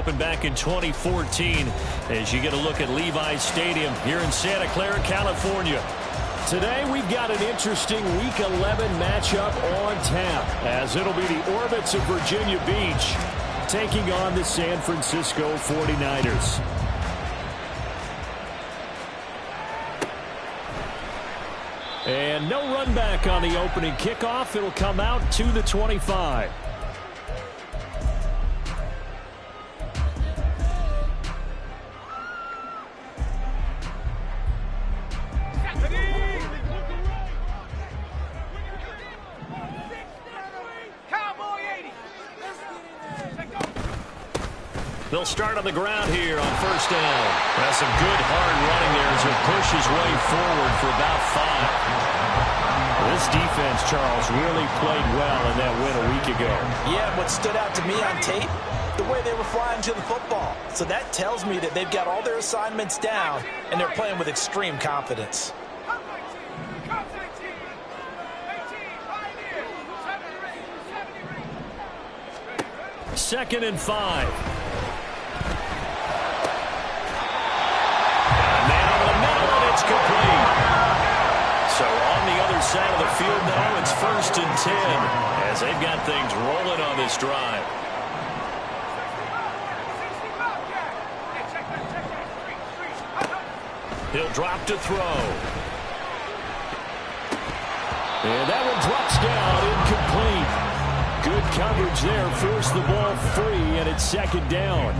opened back in 2014 as you get a look at Levi's Stadium here in Santa Clara, California. Today we've got an interesting Week 11 matchup on tap, as it'll be the Orbits of Virginia Beach taking on the San Francisco 49ers. And no run back on the opening kickoff. It'll come out to the 25. They'll start on the ground here on first down. That's some good hard running there as he'll push his way forward for about 5. This defense, Charles, really played well in that win a week ago. Yeah, what stood out to me on tape, the way they were flying to the football. So that tells me that they've got all their assignments down and they're playing with extreme confidence. Second and 5. It's complete. So on the other side of the field now, it's first and 10 as they've got things rolling on this drive. He'll drop to throw. And that one drops down, incomplete. Good coverage there, forced the ball free, and it's second down.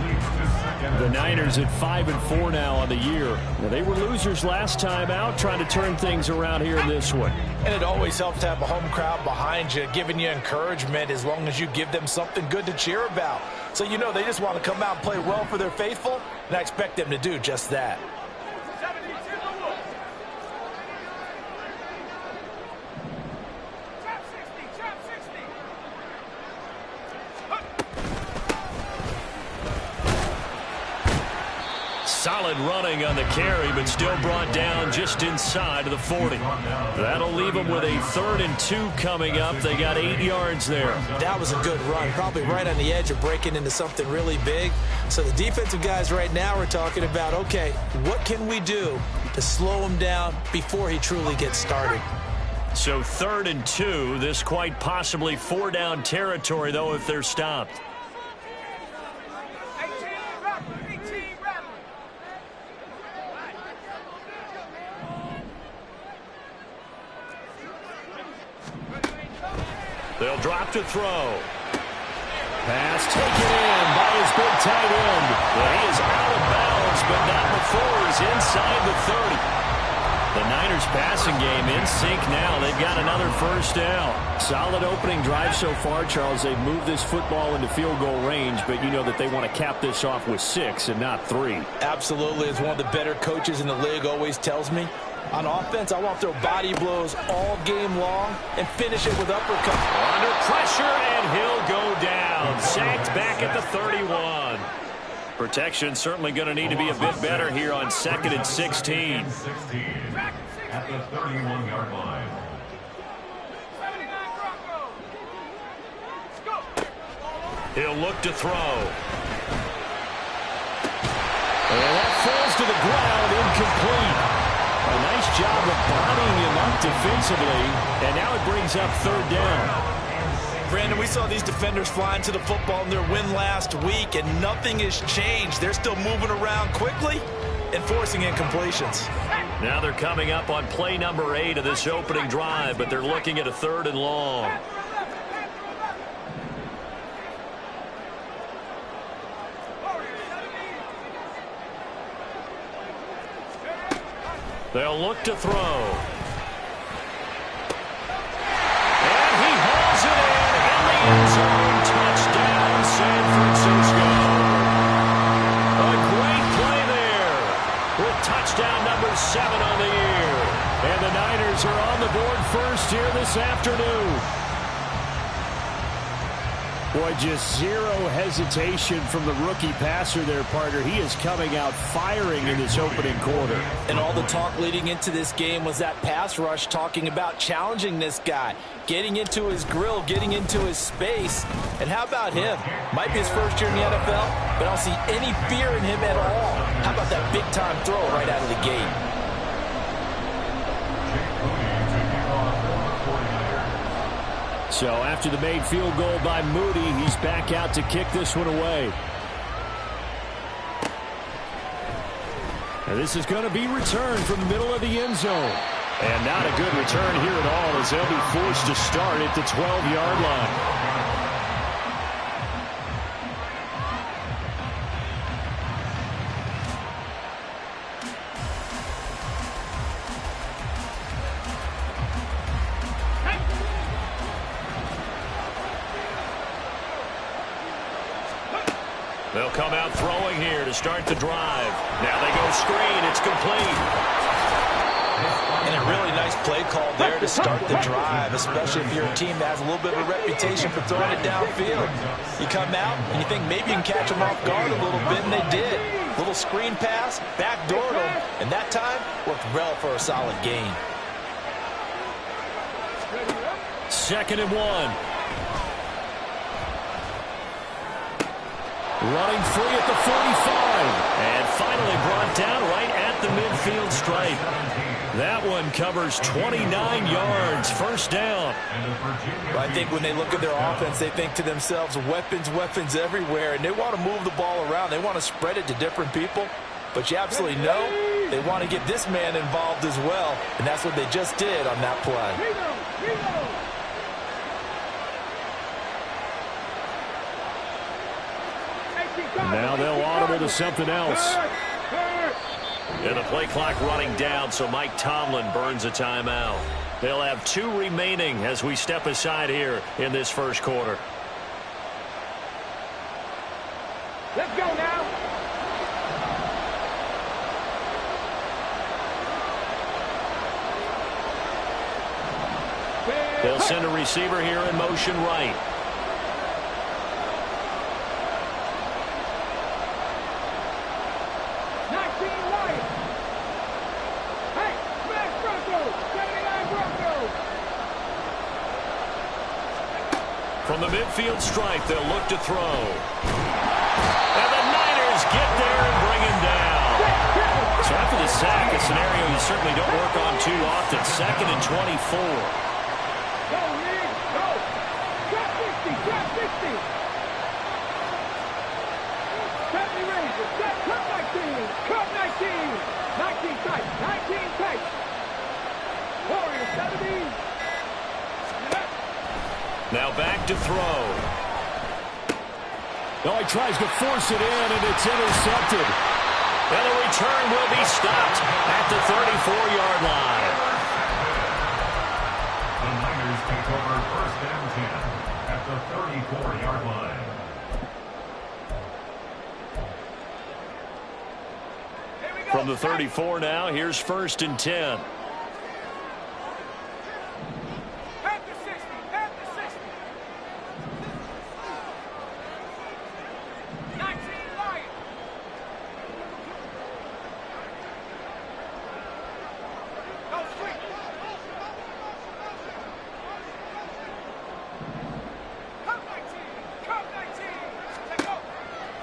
The Niners at 5-4 now on the year. Well, they were losers last time out, trying to turn things around here in this one. And it always helps to have a home crowd behind you, giving you encouragement as long as you give them something good to cheer about. So you know they just want to come out and play well for their faithful, and I expect them to do just that. Solid running on the carry, but still brought down just inside of the 40. That'll leave them with a 3rd and 2 coming up. They got 8 yards there. That was a good run, probably right on the edge of breaking into something really big. So the defensive guys right now are talking about, okay, what can we do to slow him down before he truly gets started? So 3rd and 2, this quite possibly 4-down territory, though, if they're stopped. They'll drop to throw. Pass taken in by his big tight end. Well, he is out of bounds, but not before he's inside the 30. The Niners passing game in sync now. They've got another first down. Solid opening drive so far, Charles. They've moved this football into field goal range, but you know that they want to cap this off with 6 and not 3. Absolutely. As one of the better coaches in the league always tells me, on offense, I want to throw body blows all game long and finish it with uppercuts. Under pressure, and he'll go down. Sacked back at the 31. Protection certainly going to need to be a bit better here on 2nd and 16. At the 31-yard line. He'll look to throw. And that falls to the ground, incomplete. A nice job of bodying him up defensively, and now it brings up 3rd down. Brandon, we saw these defenders flying to the football in their win last week, and nothing has changed. They're still moving around quickly and forcing incompletions. Now they're coming up on play number 8 of this opening drive, but they're looking at a 3rd and long. They'll look to throw. And he hauls it in the end zone. Touchdown, San Francisco. A great play there with touchdown number 7 on the year. And the Niners are on the board first here this afternoon. Boy, just zero hesitation from the rookie passer there, partner. He is coming out firing in this opening quarter. And all the talk leading into this game was that pass rush, talking about challenging this guy, getting into his grill, getting into his space. And how about him? Might be his first year in the NFL, but I don't see any fear in him at all. How about that big-time throw right out of the gate? So after the made field goal by Moody, he's back out to kick this one away. And this is going to be returned from the middle of the end zone. And not a good return here at all, as they'll be forced to start at the 12-yard line. They'll come out throwing here to start the drive. Now they go screen. It's complete. And a really nice play call there to start the drive, especially if you're a team that has a little bit of a reputation for throwing it downfield. You come out and you think maybe you can catch them off guard a little bit, and they did. Little screen pass, backdoored them, and that time worked well for a solid gain. 2nd and 1. Running free at the 45. And finally brought down right at the midfield stripe. That one covers 29 yards. First down. Well, I think when they look at their offense, they think to themselves, weapons, weapons everywhere. And they want to move the ball around. They want to spread it to different people. But you absolutely know they want to get this man involved as well. And that's what they just did on that play. Now they'll audible to something else. And the play clock running down, so Mike Tomlin burns a timeout. They'll have 2 remaining as we step aside here in this first quarter. Let's go now. They'll send a receiver here in motion right. From the midfield stripe, they'll look to throw. And the Niners get there and bring him down. So after the sack, a scenario you certainly don't work on too often. 2nd and 24. Go, Lee, go. Drop 60, drop 60. Certainly raises. Cut 19. Cut 19. 19 tight. 19 tight. Warriors 70. Now back to throw. Oh, he tries to force it in, and it's intercepted. And the return will be stopped at the 34-yard line. The Niners take over 1st and 10 at the 34-yard line. From the 34 now, here's 1st and 10.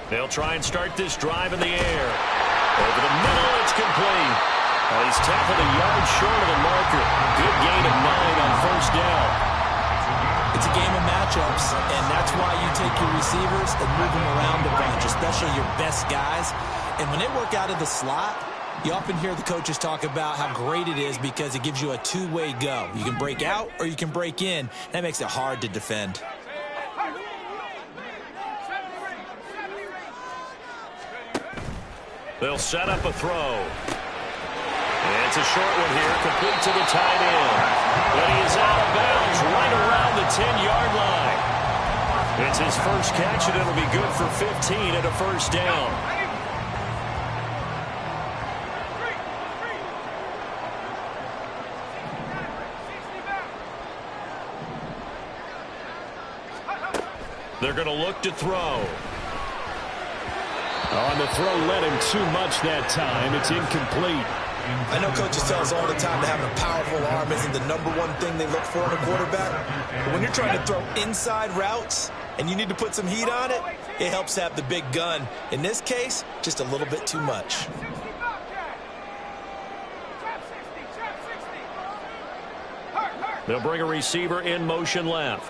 They'll try and start this drive in the air. Over the middle, it's complete. He's tackled a yard short of the marker. Good gain of 9 on 1st down. It's a game of matchups, and that's why you take your receivers and move them around a bunch, especially your best guys. And when they work out of the slot, you often hear the coaches talk about how great it is because it gives you a two-way go. You can break out or you can break in. That makes it hard to defend. They'll set up a throw. And it's a short one here, complete to the tight end. But he is out of bounds right around the 10-yard line. It's his first catch, and it'll be good for 15 and a 1st down. They're going to look to throw. On the throw, led him too much that time. It's incomplete. I know coaches tell us all the time that having a powerful arm isn't the #1 thing they look for in a quarterback. But when you're trying to throw inside routes and you need to put some heat on it, it helps have the big gun. In this case, just a little bit too much. They'll bring a receiver in motion left.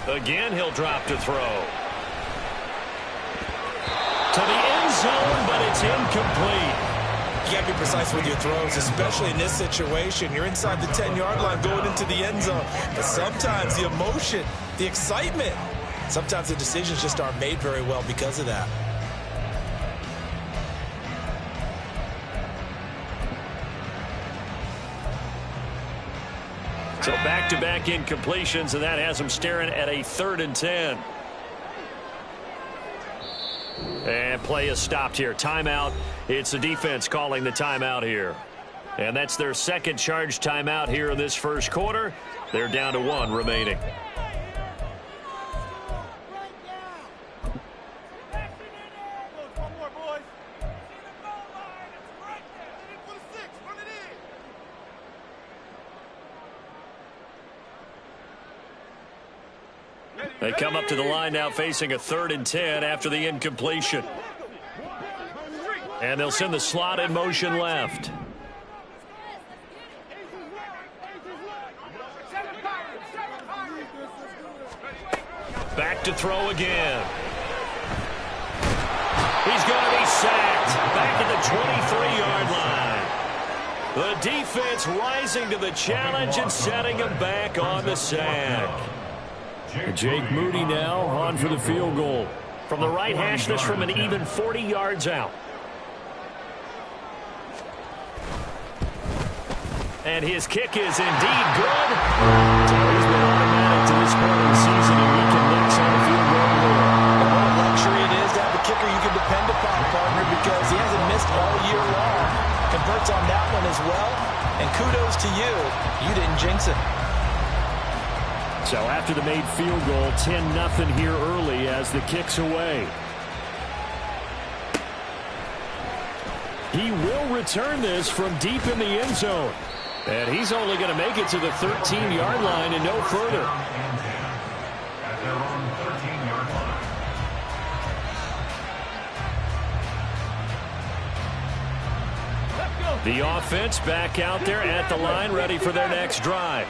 Again, he'll drop to throw. To the end zone, but it's incomplete. You got to be precise with your throws, especially in this situation. You're inside the 10-yard line going into the end zone. But sometimes the emotion, the excitement, sometimes the decisions just aren't made very well because of that. So back-to-back incompletions, and that has them staring at a 3rd and 10. And play is stopped here. Timeout. It's the defense calling the timeout here. And that's their second charge timeout here in this first quarter. They're down to 1 remaining. They come up to the line now facing a 3rd and 10 after the incompletion. And they'll send the slot in motion left. Back to throw again. He's going to be sacked back at the 23-yard line. The defense rising to the challenge and setting him back on the sack. Jake Moody now on for the field goal. From the right hash, this from an even 40 yards out. And his kick is indeed good. It's always been automatic to this part of the season, and he can mix on the field goal rule. What a luxury it is to have a kicker you can depend upon, partner, because he hasn't missed all year long. Converts on that one as well. And kudos to you. You didn't jinx it. So after the made field goal, 10-0 here early as the kick's away. He will return this from deep in the end zone. And he's only going to make it to the 13-yard line and no further. At their own 13-yard line. The offense back out there at the line, ready for their next drive.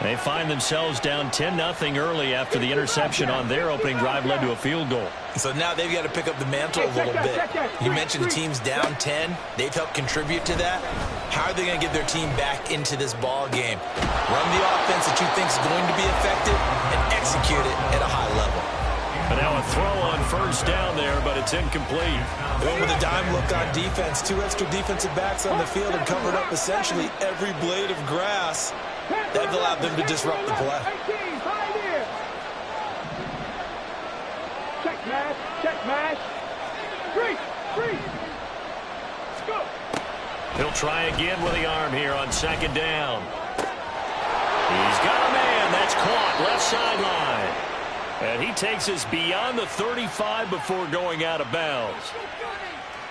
They find themselves down 10-0 early after the interception on their opening drive led to a field goal. So now they've got to pick up the mantle a little bit. You mentioned the team's down 10. They've helped contribute to that. How are they going to get their team back into this ball game? Run the offense that you think is going to be effective and execute it at a high level. And now a throw on first down there, but it's incomplete. They went with a dime look on defense. 2 extra defensive backs on the field and covered up essentially every blade of grass. That allowed them to disrupt the play. Check match, check match. Freeze. Let's go. He'll try again with the arm here on 2nd down. He's got a man. That's caught left sideline. And he takes us beyond the 35 before going out of bounds.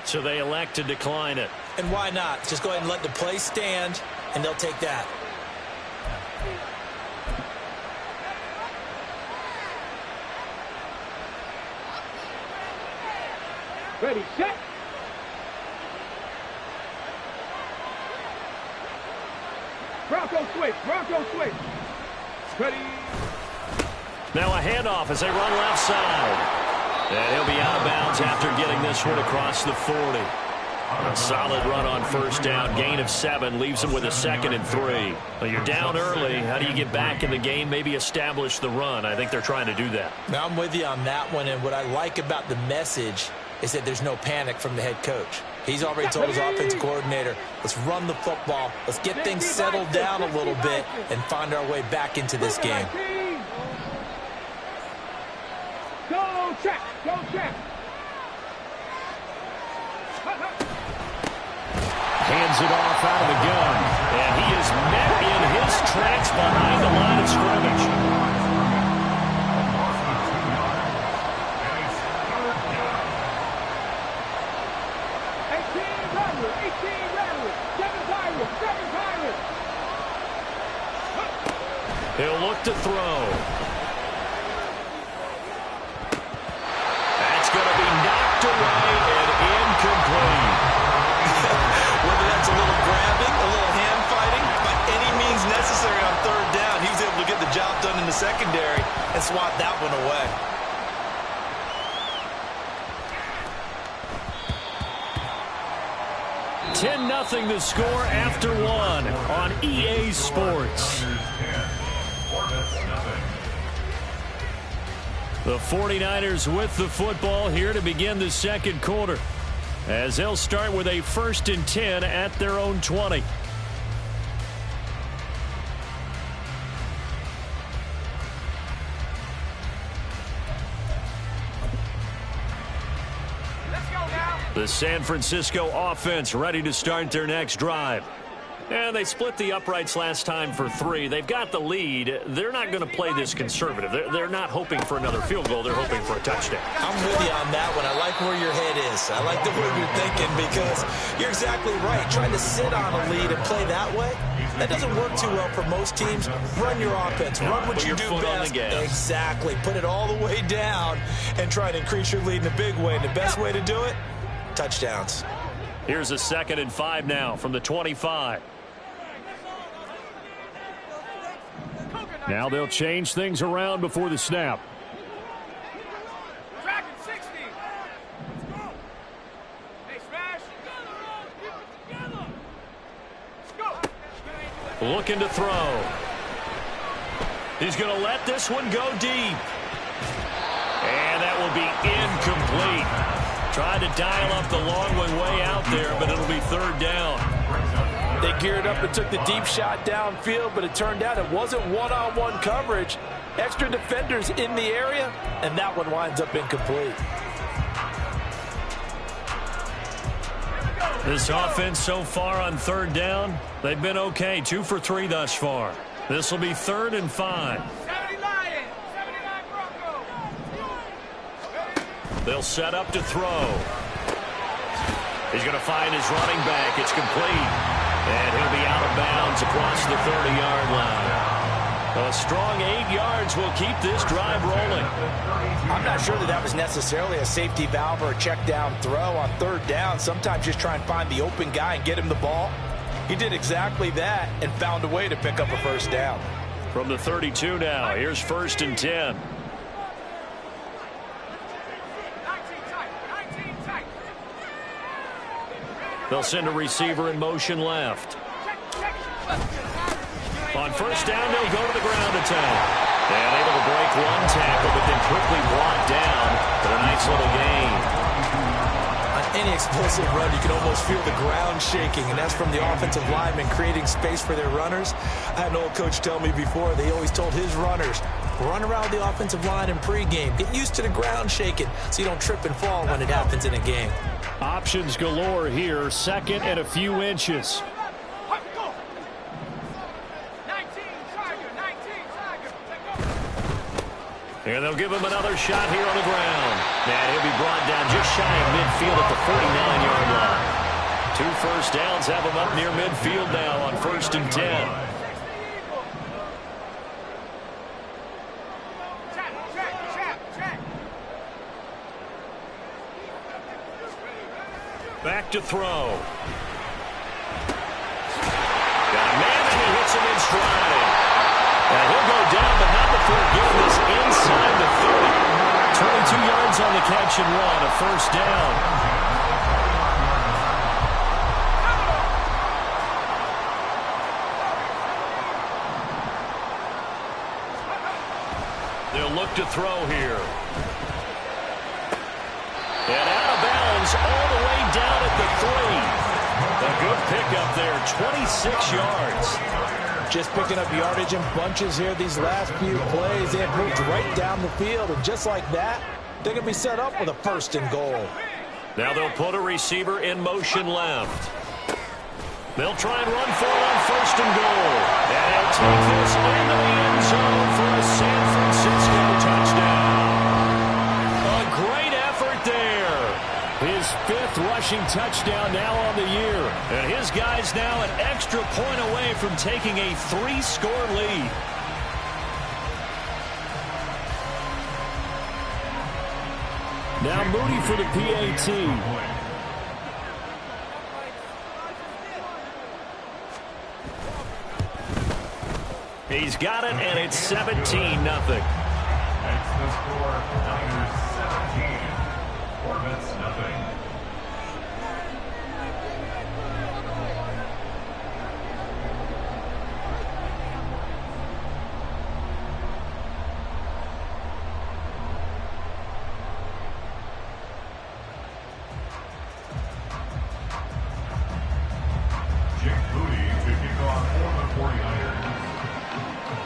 So they elect to decline it. And why not? Just go ahead and let the play stand, and they'll take that. Ready, set. Bronco switch. Ready. Now a handoff as they run left side. And he'll be out of bounds after getting this one across the 40. A solid run on first down. Gain of 7 leaves them with a 2nd and 3. Well, you're down early. How do you get back in the game? Maybe establish the run. I think they're trying to do that. Now I'm with you on that one, and what I like about the message is that there's no panic from the head coach. He's already told his offensive coordinator, let's run the football, let's get things settled down a little bit and find our way back into this game. Go check. Hands hands it off out of the gun. And he is met in his tracks behind the line of scrimmage. He'll look to throw. That's going to be knocked away and incomplete. Whether that's a little grabbing, a little hand fighting, by any means necessary on third down, he was able to get the job done in the secondary and swat that one away. $10-0 the score after one on EA Sports. The 49ers with the football here to begin the second quarter, as they'll start with a 1st and 10 at their own 20. The San Francisco offense ready to start their next drive. And they split the uprights last time for 3. They've got the lead. They're not going to play this conservative. They're not hoping for another field goal. They're hoping for a touchdown. I'm with you on that one. I like where your head is. I like the way you're thinking, because you're exactly right. Trying to sit on a lead and play that way, that doesn't work too well for most teams. Run your offense. Run what you do best. Exactly. Put it all the way down and try to increase your lead in a big way. And the best way to do it, touchdowns. Here's a 2nd and 5 now from the 25. Now they'll change things around before the snap. Looking to throw. He's going to let this one go deep. And that will be incomplete. Tried to dial up the long one way out there, but it'll be 3rd down. They geared up and took the deep shot downfield, but it turned out it wasn't one-on-one coverage. Extra defenders in the area, and that one winds up incomplete. This offense so far on 3rd down, they've been okay. 2 for 3 thus far. This will be 3rd and 5. They'll set up to throw. He's going to find his running back. It's complete. And he'll be out of bounds across the 30-yard line. A strong 8 yards will keep this drive rolling. I'm not sure that was necessarily a safety valve or a check down throw on 3rd down. Sometimes just try and find the open guy and get him the ball. He did exactly that and found a way to pick up a 1st down. From the 32 now, here's 1st and 10. They'll send a receiver in motion left. On 1st down, they'll go to the ground attack. And able to break one tackle, but then quickly brought down. But a nice little gain. On any explosive run, you can almost feel the ground shaking, and that's from the offensive linemen creating space for their runners. I had an old coach tell me before, they always told his runners, run around the offensive line in pregame. Get used to the ground shaking so you don't trip and fall when it happens in a game. Options galore here. 2nd and a few inches. And they'll give him another shot here on the ground. And he'll be brought down just shy of midfield at the 49-yard line. 2 first downs have him up near midfield now on 1st and 10. Back to throw. Got a man, and he hits him in stride. And he'll go down, but not before getting this inside the 30. 22 yards on the catch and run, a 1st down. They'll look to throw here. And out of bounds all the way down at the 3. A good pickup there, 26 yards. Just picking up yardage in bunches here these last few plays. They have moved right down the field, and just like that, they're going to be set up with a 1st and goal. Now they'll put a receiver in motion left. They'll try and run for it on 1st and goal. And he'll take this into the end zone for a San Francisco touchdown. A great effort there. His 5th rushing touchdown now on the year. And his guy's now an extra point away from taking a 3-score lead. Now Moody for the PAT. He's got it, and it's 17-0. That's the score. Niners 17. Hornets nothing.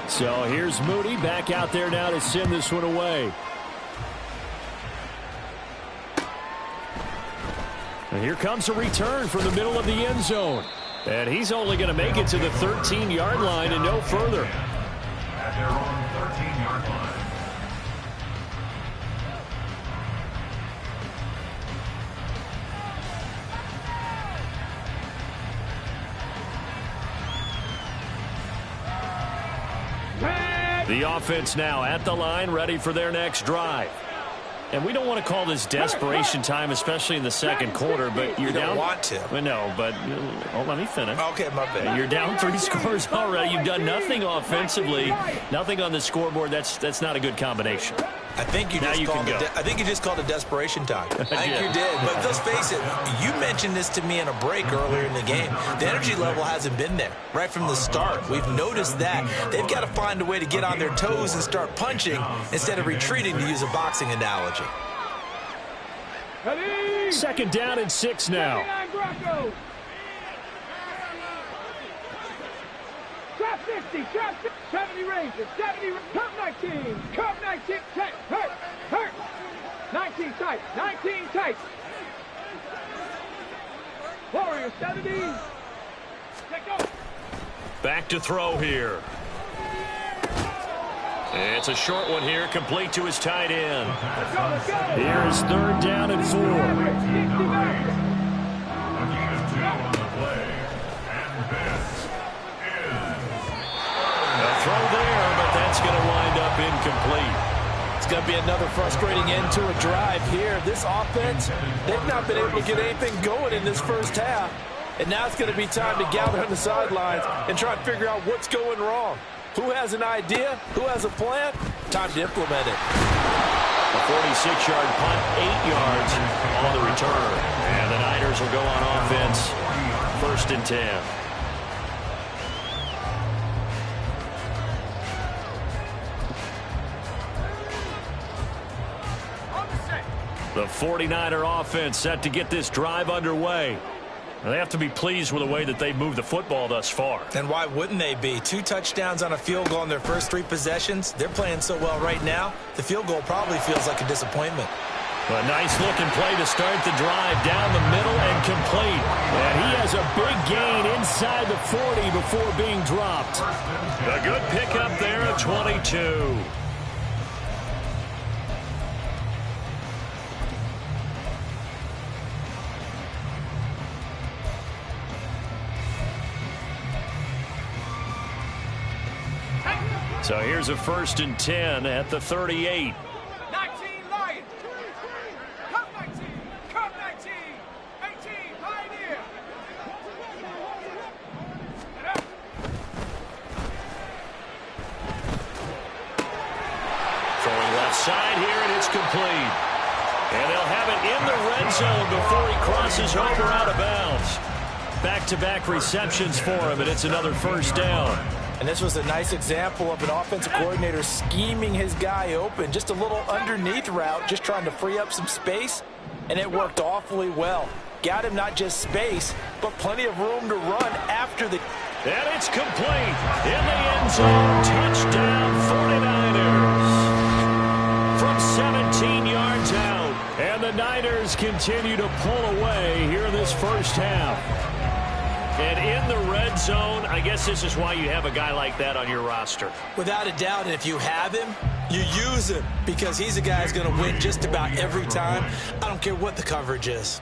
So here's Moody back out there now to send this one away. And here comes a return from the middle of the end zone. And he's only going to make it to the 13-yard line and no further. At their own 13-yard line. The offense now at the line, ready for their next drive. And we don't want to call this desperation time, especially in the second quarter, but you're down. You don't want to. Well, no, but let me finish. Okay, my bad. You're down 3 scores already. You've done nothing offensively, nothing on the scoreboard. That's not a good combination. I think you just called it desperation time. I think you did. But let's face it, you mentioned this to me in a break earlier in the game. The energy level hasn't been there right from the start. We've noticed that. They've got to find a way to get on their toes and start punching instead of retreating, to use a boxing analogy. 2nd down and 6 now. Trap 50, trap 70 Rangers, 70, come 19, come 19, tight, hurt, 19 tight, 19 tight. Warriors, 70, let go. Back to throw here. It's a short one here, complete to his tight end. Let's go. Here's 3rd down and 4. A throw there, but that's going to wind up incomplete. It's going to be another frustrating end to a drive here. This offense, they've not been able to get anything going in this first half. And now it's going to be time to gather on the sidelines and try and figure out what's going wrong. Who has an idea? Who has a plan? Time to implement it. A 46-yard punt, 8 yards on the return. And the Niners will go on offense, 1st and 10. The 49er offense set to get this drive underway. They have to be pleased with the way that they've moved the football thus far. And why wouldn't they be? 2 touchdowns on a field goal in their first 3 possessions. They're playing so well right now, the field goal probably feels like a disappointment. A nice-looking play to start the drive down the middle and complete. And he has a big gain inside the 40 before being dropped. A good pickup there at 22. So here's a 1st and 10 at the 38. 19 Lions. Come 19. Come 19. 18 Pioneer. Throwing left side here, and it's complete. And they'll have it in the red zone before he crosses over out of bounds. Back-to-back receptions for him, and it's another 1st down. And this was a nice example of an offensive coordinator scheming his guy open. Just a little underneath route, just trying to free up some space, and it worked awfully well. Got him not just space, but plenty of room to run after the... And it's complete. In the end zone, touchdown 49ers. From 17 yards out. And the Niners continue to pull away here in this first half. And in the red zone, I guess this is why you have a guy like that on your roster. Without a doubt, and if you have him, you use him because he's a guy who's going to win just about every time. I don't care what the coverage is.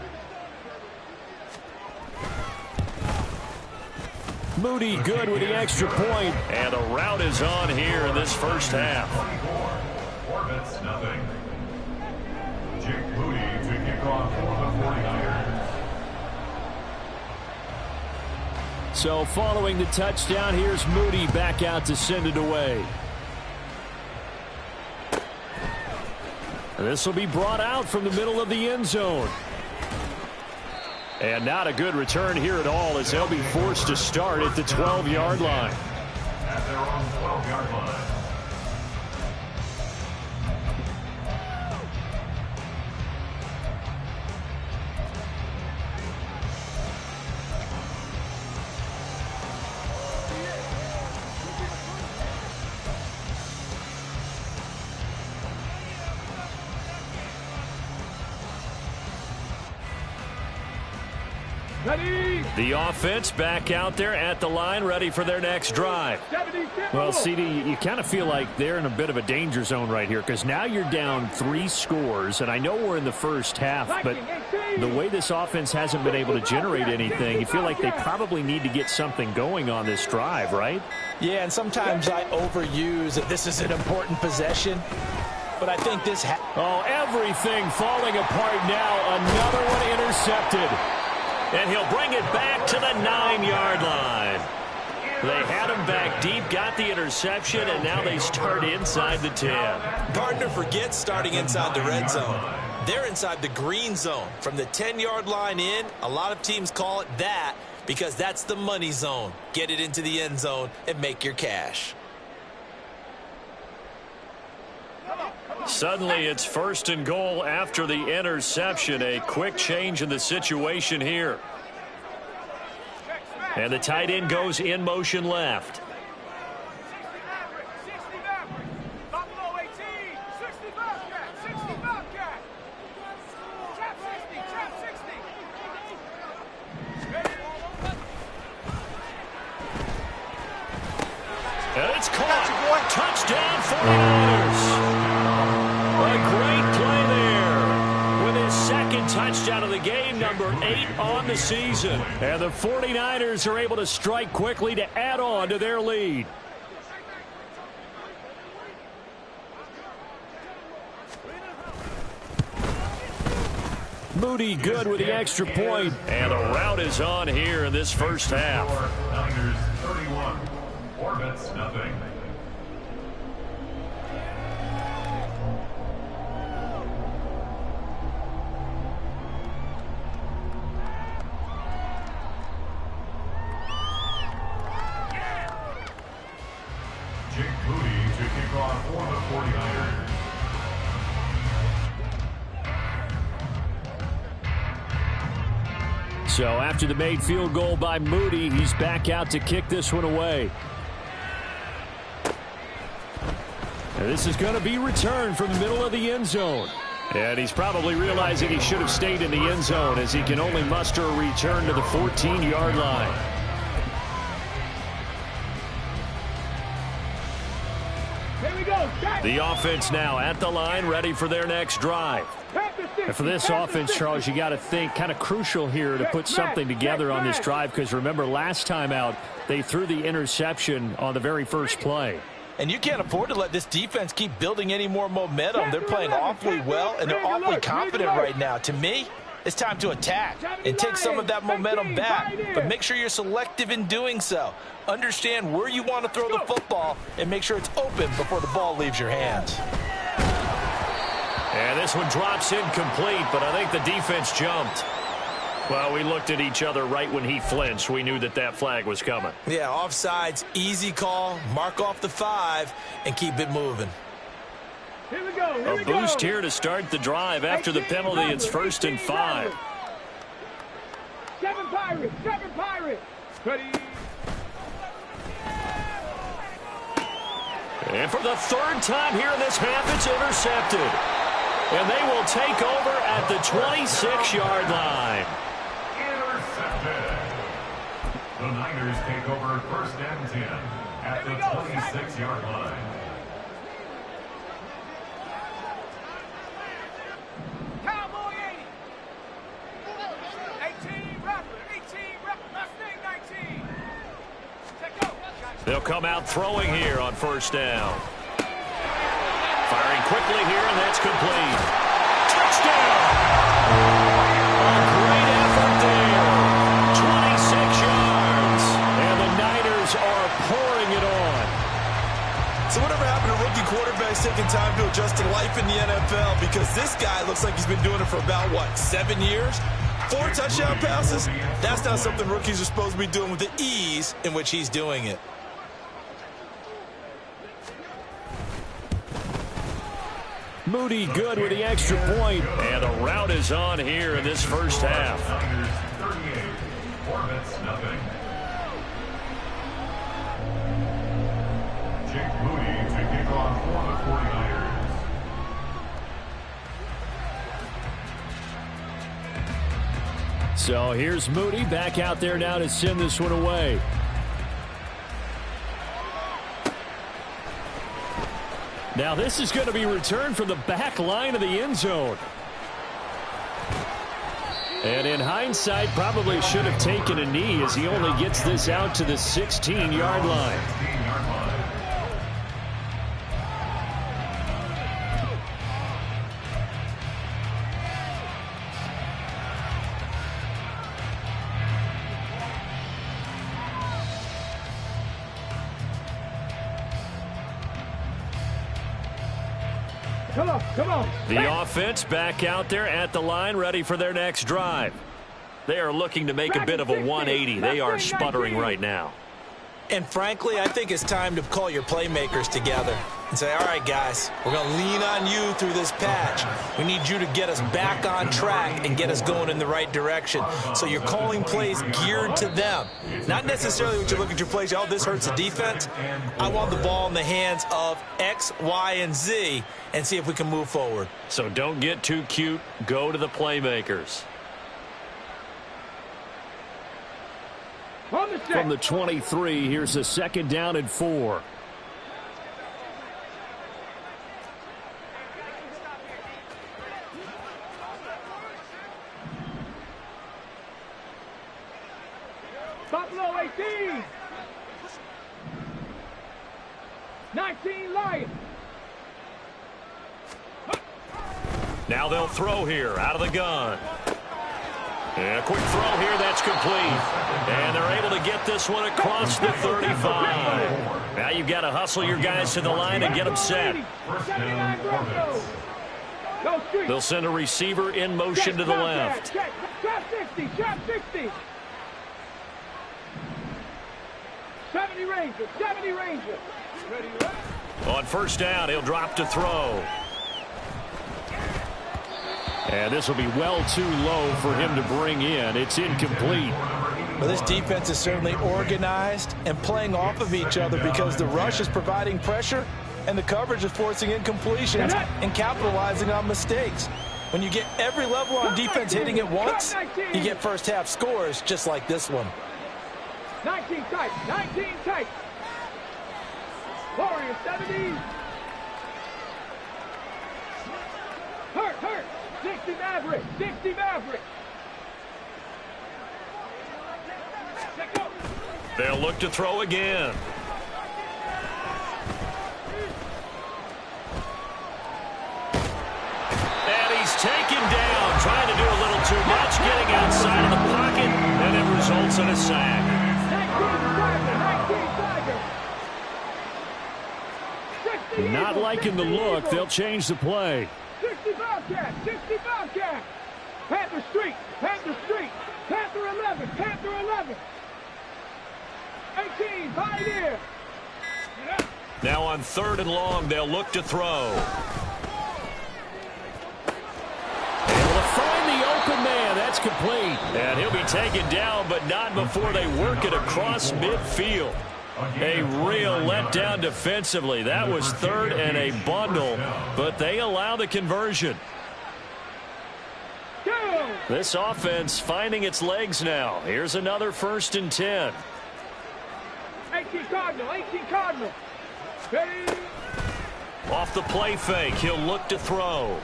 Moody good with the extra point. And the route is on here in this first half. 24, nothing. Jake Moody to kick off for the 49ers. So following the touchdown, here's Moody back out to send it away. This will be brought out from the middle of the end zone. And not a good return here at all as they'll be forced to start at the 12-yard line. At their own 12-yard line. The offense back out there at the line, ready for their next drive. Well, CD, you kind of feel like they're in a bit of a danger zone right here because now you're down 3 scores, and I know we're in the first half, but the way this offense hasn't been able to generate anything, you feel like they probably need to get something going on this drive, right? Yeah, and sometimes I overuse that this is an important possession, but I think this... everything falling apart now. Another one intercepted. And he'll bring it back to the 9-yard line. They had him back deep, got the interception, and now they start inside the 10. Gardner forgets starting inside the red zone. They're inside the green zone. From the 10-yard line in, a lot of teams call it that because that's the money zone. Get it into the end zone and make your cash. Suddenly it's 1st and goal after the interception. A quick change in the situation here. And the tight end goes in motion left. And it's caught. Touchdown 49ers. A great play there with his second touchdown of the game, number 8 on the season. And the 49ers are able to strike quickly to add on to their lead. Moody good with the extra point. And the route is on here in this first half. Niners 31, Orbits nothing. Jake Moody to kick off for the 49ers. So after the made field goal by Moody, he's back out to kick this one away. And this is going to be returned from the middle of the end zone. And he's probably realizing he should have stayed in the end zone as he can only muster a return to the 14-yard line. The offense now at the line, ready for their next drive. And for this offense, Charles, you got to think kind of crucial here to put something together on this drive because remember last time out they threw the interception on the very first play. And you can't afford to let this defense keep building any more momentum. They're playing awfully well, and they're awfully confident right now. To me, it's time to attack and take some of that momentum back. But make sure you're selective in doing so. Understand where you want to throw the football and make sure it's open before the ball leaves your hands. And this one drops incomplete, but I think the defense jumped. Well, we looked at each other right when he flinched. We knew that that flag was coming. Yeah, offsides, easy call, mark off the 5, and keep it moving. Here we go. A boost here to start the drive after the penalty. It's 1st and 5. 7 Pirates, 7 Pirates. Ready. And for the 3rd time here in this half, it's intercepted. And they will take over at the 26-yard line. Niners take over first and 10 at the 26-yard line. Cowboy 80. 18, Raptor. 18, Raptor. Mustang 19. Check go. They'll come out throwing here on first down. Firing quickly here, and that's complete. Touchdown! A great effort there. 26 yards. And the Niners are pouring it on. So whatever happened to rookie quarterbacks taking time to adjust to life in the NFL? Because this guy looks like he's been doing it for about, 7 years? 4 touchdown passes? That's not something rookies are supposed to be doing with the ease in which he's doing it. Moody good with the extra point. And the route is on here in this first half. Niners 38, Hornets nothing. Jake Moody to kick off for the 49ers. So here's Moody back out there now to send this one away. Now this is going to be returned from the back line of the end zone. And in hindsight, probably should have taken a knee as he only gets this out to the 16-yard line. Come on. The offense back out there at the line, ready for their next drive. They are looking to make a bit of a 180. They are sputtering right now. And frankly, I think it's time to call your playmakers together and say, all right, guys, we're going to lean on you through this patch. We need you to get us back on track and get us going in the right direction. So you're calling plays geared to them. Not necessarily what you look at your plays, oh, this hurts the defense. I want the ball in the hands of X, Y, and Z and see if we can move forward. So don't get too cute. Go to the playmakers. From the 23, here's a second down and 4. Buffalo 18. 19 Lions. Now they'll throw here out of the gun. And a quick throw here, that's complete. And they're able to get this one across the 35. Now you've got to hustle your guys to the line and get them set. They'll send a receiver in motion to the left. Trap 60, trap 60. 70 Rangers, 70 Rangers. Ready to run? On first down, he'll drop to throw. And this will be well too low for him to bring in. It's incomplete. Well, this defense is certainly organized and playing off of each other because the rush is providing pressure and the coverage is forcing incompletions and capitalizing on mistakes. When you get every level on defense hitting at once, you get first half scores just like this one. 19 tight, 19 tight. Warriors 70. Hurt. 60 Maverick, 60 Maverick. They'll look to throw again. And he's taken down, trying to do a little too much, getting outside of the pocket, and it results in a sack. 19 Not liking the look, they'll change the play. 60 Bobcat, 60 Bobcat. Panther Street, Panther 11, Panther 11. 18, Pioneer. Now on 3rd and long, they'll look to throw. Able to find the open man. That's complete. And he'll be taken down, but not before they work it across midfield. A real letdown defensively. That was 3rd and a bundle, but they allow the conversion. This offense finding its legs now. Here's another 1st and 10. 18 Cardinal, 18 Cardinal. Ready? Off the play fake, he'll look to throw.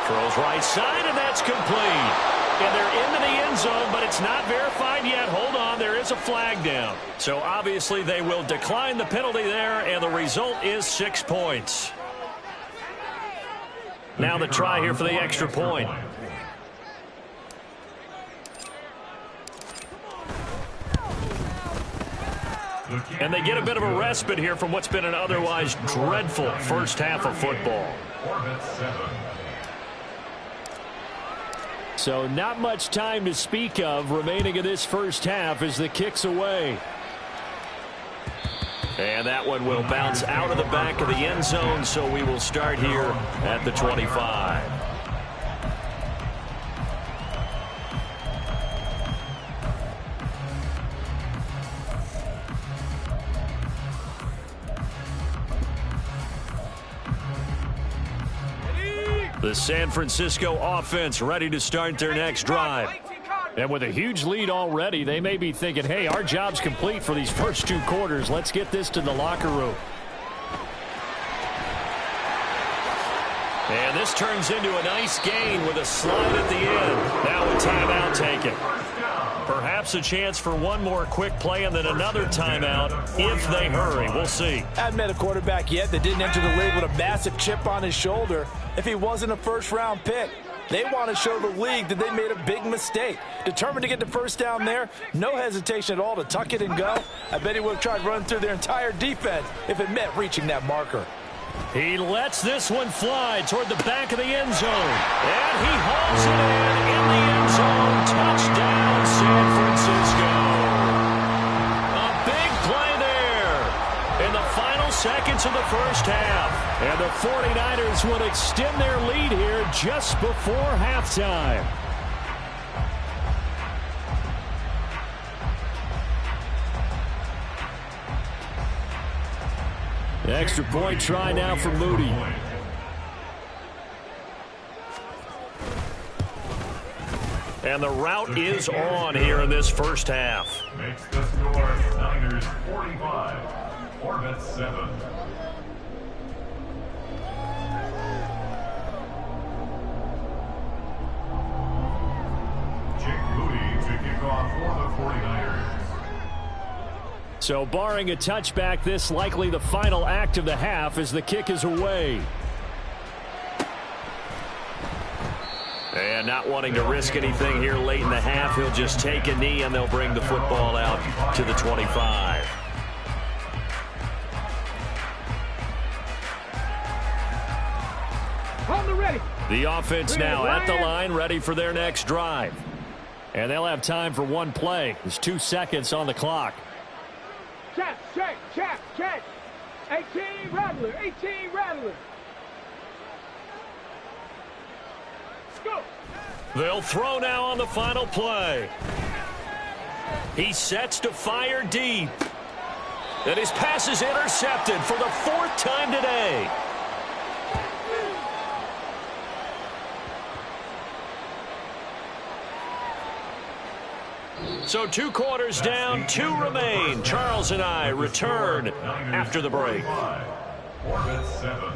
Throws right side, and that's complete. And they're into the end zone, but it's not verified yet. Hold on, there is a flag down. So obviously they will decline the penalty there, and the result is 6 points. Now the try here for the extra point. And they get a bit of a respite here from what's been an otherwise dreadful first half of football. So not much time to speak of remaining in this first half as the kick's away. And that one will bounce out of the back of the end zone, so we will start here at the 25. The San Francisco offense ready to start their next drive. And with a huge lead already, they may be thinking, hey, our job's complete for these first 2 quarters. Let's get this to the locker room. And this turns into a nice gain with a slide at the end. Now a timeout taken. Perhaps a chance for one more quick play and then another timeout if they hurry. We'll see. I haven't met a quarterback yet that didn't enter the league with a massive chip on his shoulder if he wasn't a first-round pick. They want to show the league that they made a big mistake. Determined to get the first down there, no hesitation at all to tuck it and go. I bet he would have tried running through their entire defense if it meant reaching that marker. He lets this one fly toward the back of the end zone. And he hauls it in the end zone. Touchdown, San Francisco. A big play there in the final seconds of the first half. And the 49ers will extend their lead here just before halftime. The extra point try now for Moody. And the route is on here in this first half. Makes the score Niners 45, Hornets 7. Jake Moody to kick off for the 49ers. So barring a touchback, this likely the final act of the half as the kick is away. And not wanting to risk anything here late in the half, he'll just take a knee and they'll bring the football out to the 25. On the ready. The offense now at the line, ready for their next drive. And they'll have time for one play. There's 2 seconds on the clock. Check, check, check, check. 18 Rattler, 18 Rattler. Go. They'll throw now on the final play. He sets to fire deep. And his pass is intercepted for the 4th time today. So 2 quarters down, 2 remain. Charles and I return after the break. Hornets 7.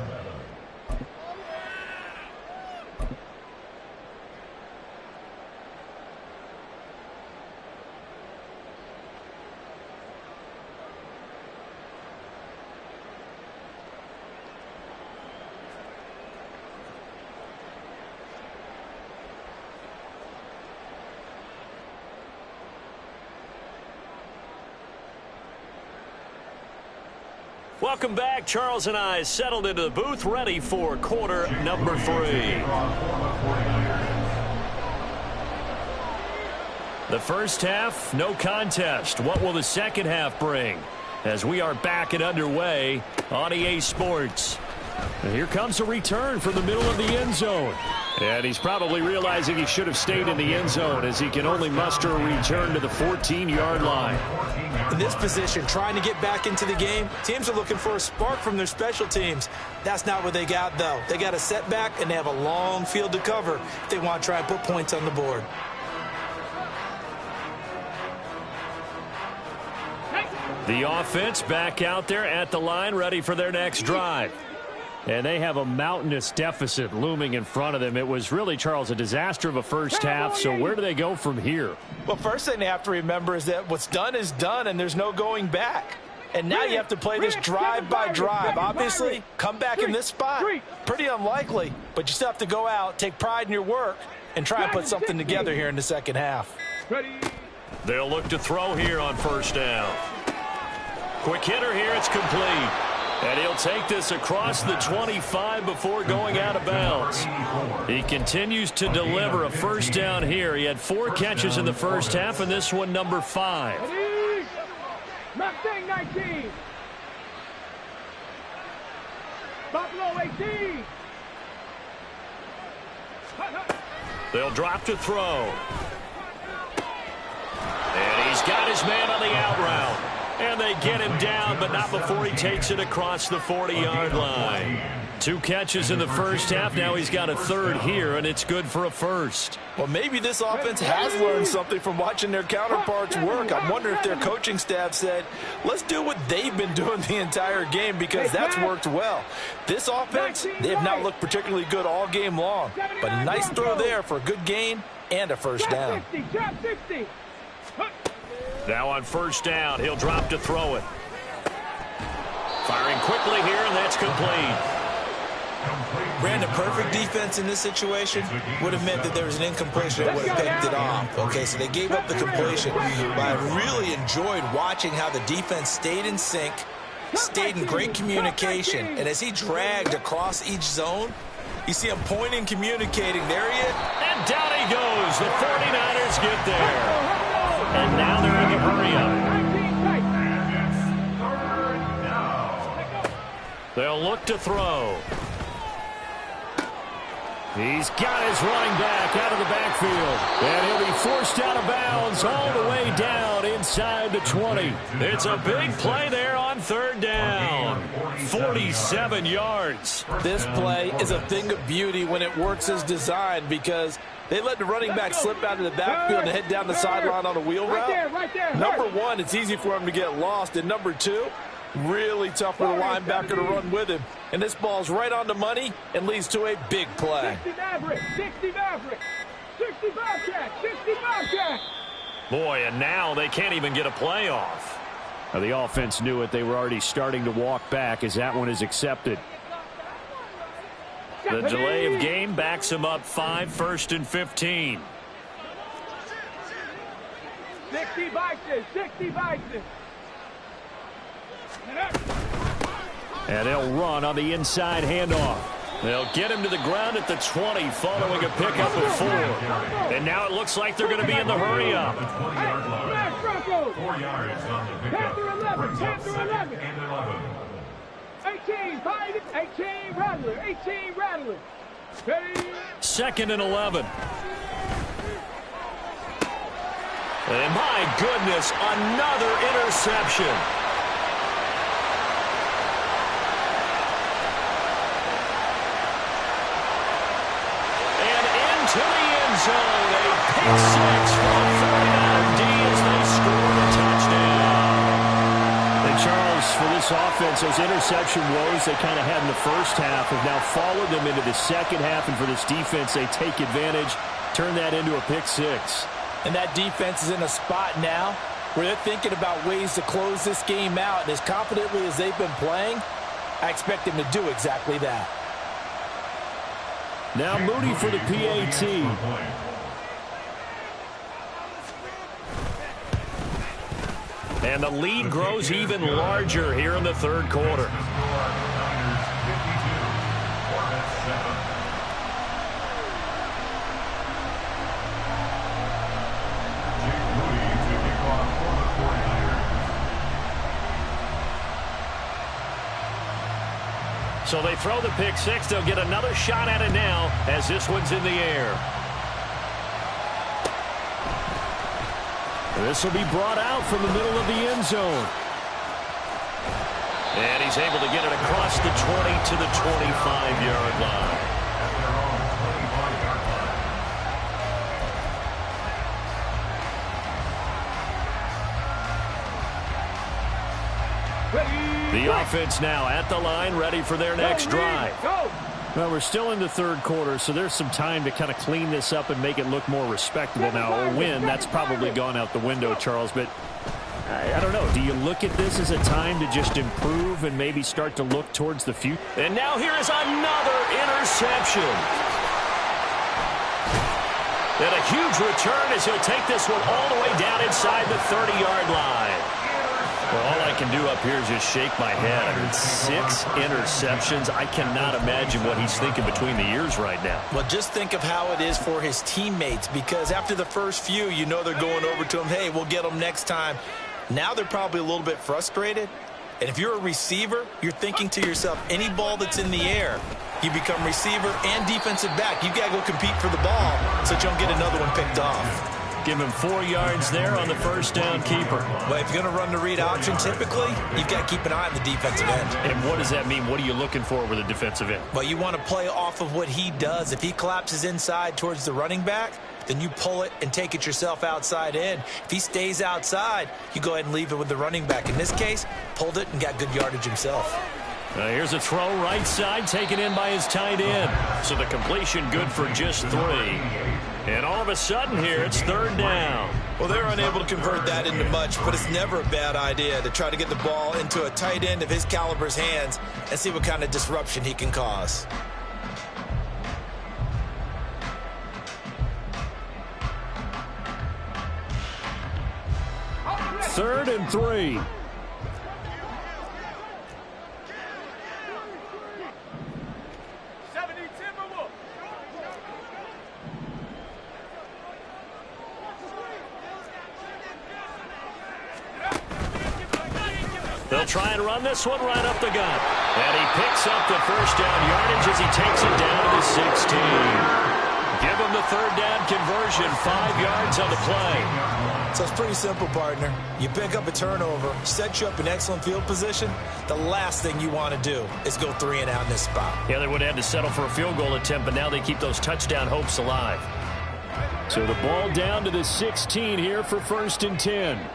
Welcome back. Charles and I settled into the booth, ready for quarter number 3. The first half, no contest. What will the second half bring? As we are back and underway on EA Sports. And here comes a return from the middle of the end zone. And he's probably realizing he should have stayed in the end zone as he can only muster a return to the 14-yard line. In this position, trying to get back into the game, teams are looking for a spark from their special teams. That's not what they got, though. They got a setback, and they have a long field to cover if they want to try and put points on the board. The offense back out there at the line, ready for their next drive. And they have a mountainous deficit looming in front of them. It was really, Charles, a disaster of a first half. So where do they go from here? Well, first thing they have to remember is that what's done is done, and there's no going back. And now you have to play this drive by drive. Obviously, come back in this spot. Pretty unlikely, but you still have to go out, take pride in your work, and try and put something together here in the second half. They'll look to throw here on first down. Quick hitter here, it's complete. And he'll take this across the 25 before going out of bounds. He continues to deliver a first down here. He had 4 catches in the first half, and this one number 5. Mustang 19. Buffalo 18. They'll drop to throw. And he's got his man on the out route. And they get him down, but not before he takes it across the 40-yard line. 2 catches in the first half. Now he's got a third here, and it's good for a first. Well, maybe this offense has learned something from watching their counterparts work. I'm wondering if their coaching staff said, let's do what they've been doing the entire game, because that's worked well. This offense, they have not looked particularly good all game long. But a nice throw there for a good gain and a first down. Now on first down, he'll drop to throw it. Firing quickly here, and that's complete. Brandon, perfect defense in this situation would have meant that there was an incompletion that would have picked it off. Okay, so they gave up the completion. But I really enjoyed watching how the defense stayed in sync, stayed in great communication. And as he dragged across each zone, you see him pointing, communicating. There he is. And down he goes. The 49ers get there. And now they're in the hurry-up. They'll look to throw. He's got his running back out of the backfield. And he'll be forced out of bounds all the way down inside the 20. It's a big play there on third down. 47 yards. This play is a thing of beauty when it works as designed, because they let the running back slip out of the backfield and head down the sideline on a wheel route. Number one, it's easy for him to get lost. And number two, really tough for the linebacker to run with him. And this ball's right on the money and leads to a big play. 60 Maverick, 60 Maverick, 60 Bobcat, 60 Bobcat. Boy, and now they can't even get a play off. Now, the offense knew it. They were already starting to walk back as that one is accepted. The delay of game backs him up 5, 1st and 15. 60 Bison, 60 Bison. And they'll run on the inside handoff. They'll get him to the ground at the 20 following a pickup of 4. And now it looks like they're going to be in the hurry-up. 4 yards on the pickup. Panther 11, Panther 11. 18, 18 Rattler, 18 Rattler. 2nd and 11. And my goodness, another interception. To the end zone, a pick 6 from 49D as they score a touchdown. And Charles, for this offense, those interception woes they kind of had in the first half have now followed them into the second half, and for this defense, they take advantage, turn that into a pick 6. And that defense is in a spot now where they're thinking about ways to close this game out, and as confidently as they've been playing, I expect them to do exactly that. Now Moody for the PAT. And the lead grows even larger here in the third quarter. So they throw the pick 6. They'll get another shot at it now as this one's in the air. This will be brought out from the middle of the end zone. And he's able to get it across the 20 to the 25-yard line. The offense now at the line, ready for their next drive. Well, we're still in the third quarter, so there's some time to kind of clean this up and make it look more respectable. Now, a win, that's probably gone out the window, Charles, but I don't know. Do you look at this as a time to just improve and maybe start to look towards the future? And now here is another interception. And a huge return as he'll take this one all the way down inside the 30-yard line. Well, all I can do up here is just shake my head. I mean, 6 interceptions. I cannot imagine what he's thinking between the ears right now. Well, just think of how it is for his teammates, because after the first few, you know they're going over to him, hey, we'll get them next time. Now they're probably a little bit frustrated. And if you're a receiver, you're thinking to yourself, any ball that's in the air, you become receiver and defensive back. You've got to go compete for the ball so that you don't get another one picked off. Give him 4 yards there on the first down keeper. Well, if you're going to run the read option, typically, you've got to keep an eye on the defensive end. And what does that mean? What are you looking for with a defensive end? Well, you want to play off of what he does. If he collapses inside towards the running back, then you pull it and take it yourself outside in. If he stays outside, you go ahead and leave it with the running back. In this case, pulled it and got good yardage himself. Here's a throw right side, taken in by his tight end. So the completion good for just 3. And all of a sudden here, it's 3rd down. Well, they're unable to convert that into much, but it's never a bad idea to try to get the ball into a tight end of his caliber's hands and see what kind of disruption he can cause. Third and 3. They'll try and run this one right up the gut. And he picks up the first down yardage as he takes it down to the 16. Give him the 3rd down conversion, 5 yards on the play. So it's pretty simple, partner. You pick up a turnover, set you up in excellent field position. The last thing you want to do is go 3 and out in this spot. Yeah, they would have had to settle for a field goal attempt, but now they keep those touchdown hopes alive. So the ball down to the 16 here for 1st and 10.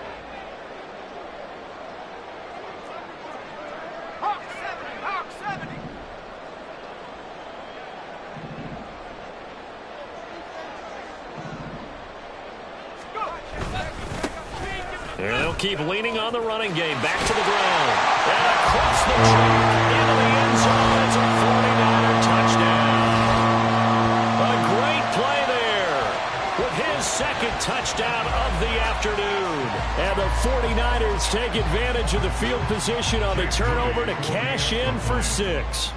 Here they'll keep leaning on the running game. Back to the ground. And across the track into the end zone. It's a 49er touchdown. A great play there with his 2nd touchdown of the afternoon. And the 49ers take advantage of the field position on the turnover to cash in for 6.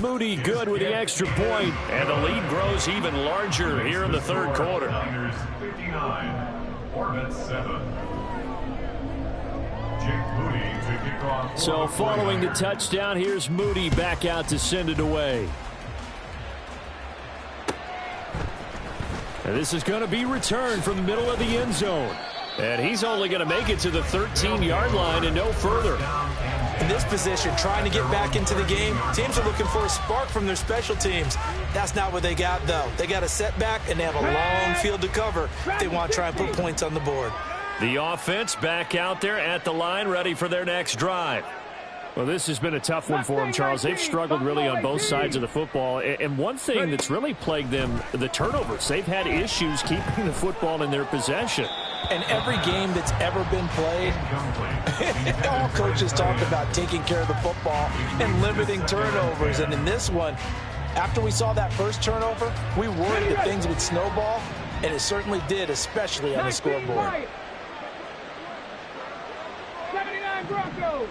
Moody good with the extra point, and the lead grows even larger here in the 3rd quarter. 59, Hornets 7. Jake Moody to kick off. So following the touchdown, here's Moody back out to send it away. And this is going to be returned from the middle of the end zone. And he's only going to make it to the 13-yard line and no further. In this position, trying to get back into the game, teams are looking for a spark from their special teams. That's not what they got, though. They got a setback, and they have a long field to cover if they want to try and put points on the board. The offense back out there at the line, ready for their next drive. Well, this has been a tough one for them, Charles. They've struggled really on both sides of the football. And one thing that's really plagued them, the turnovers. They've had issues keeping the football in their possession. And every game that's ever been played, all coaches talk about taking care of the football and limiting turnovers. And in this one, after we saw that first turnover, we worried that things would snowball, and it certainly did, especially on the scoreboard. 79 Broncos.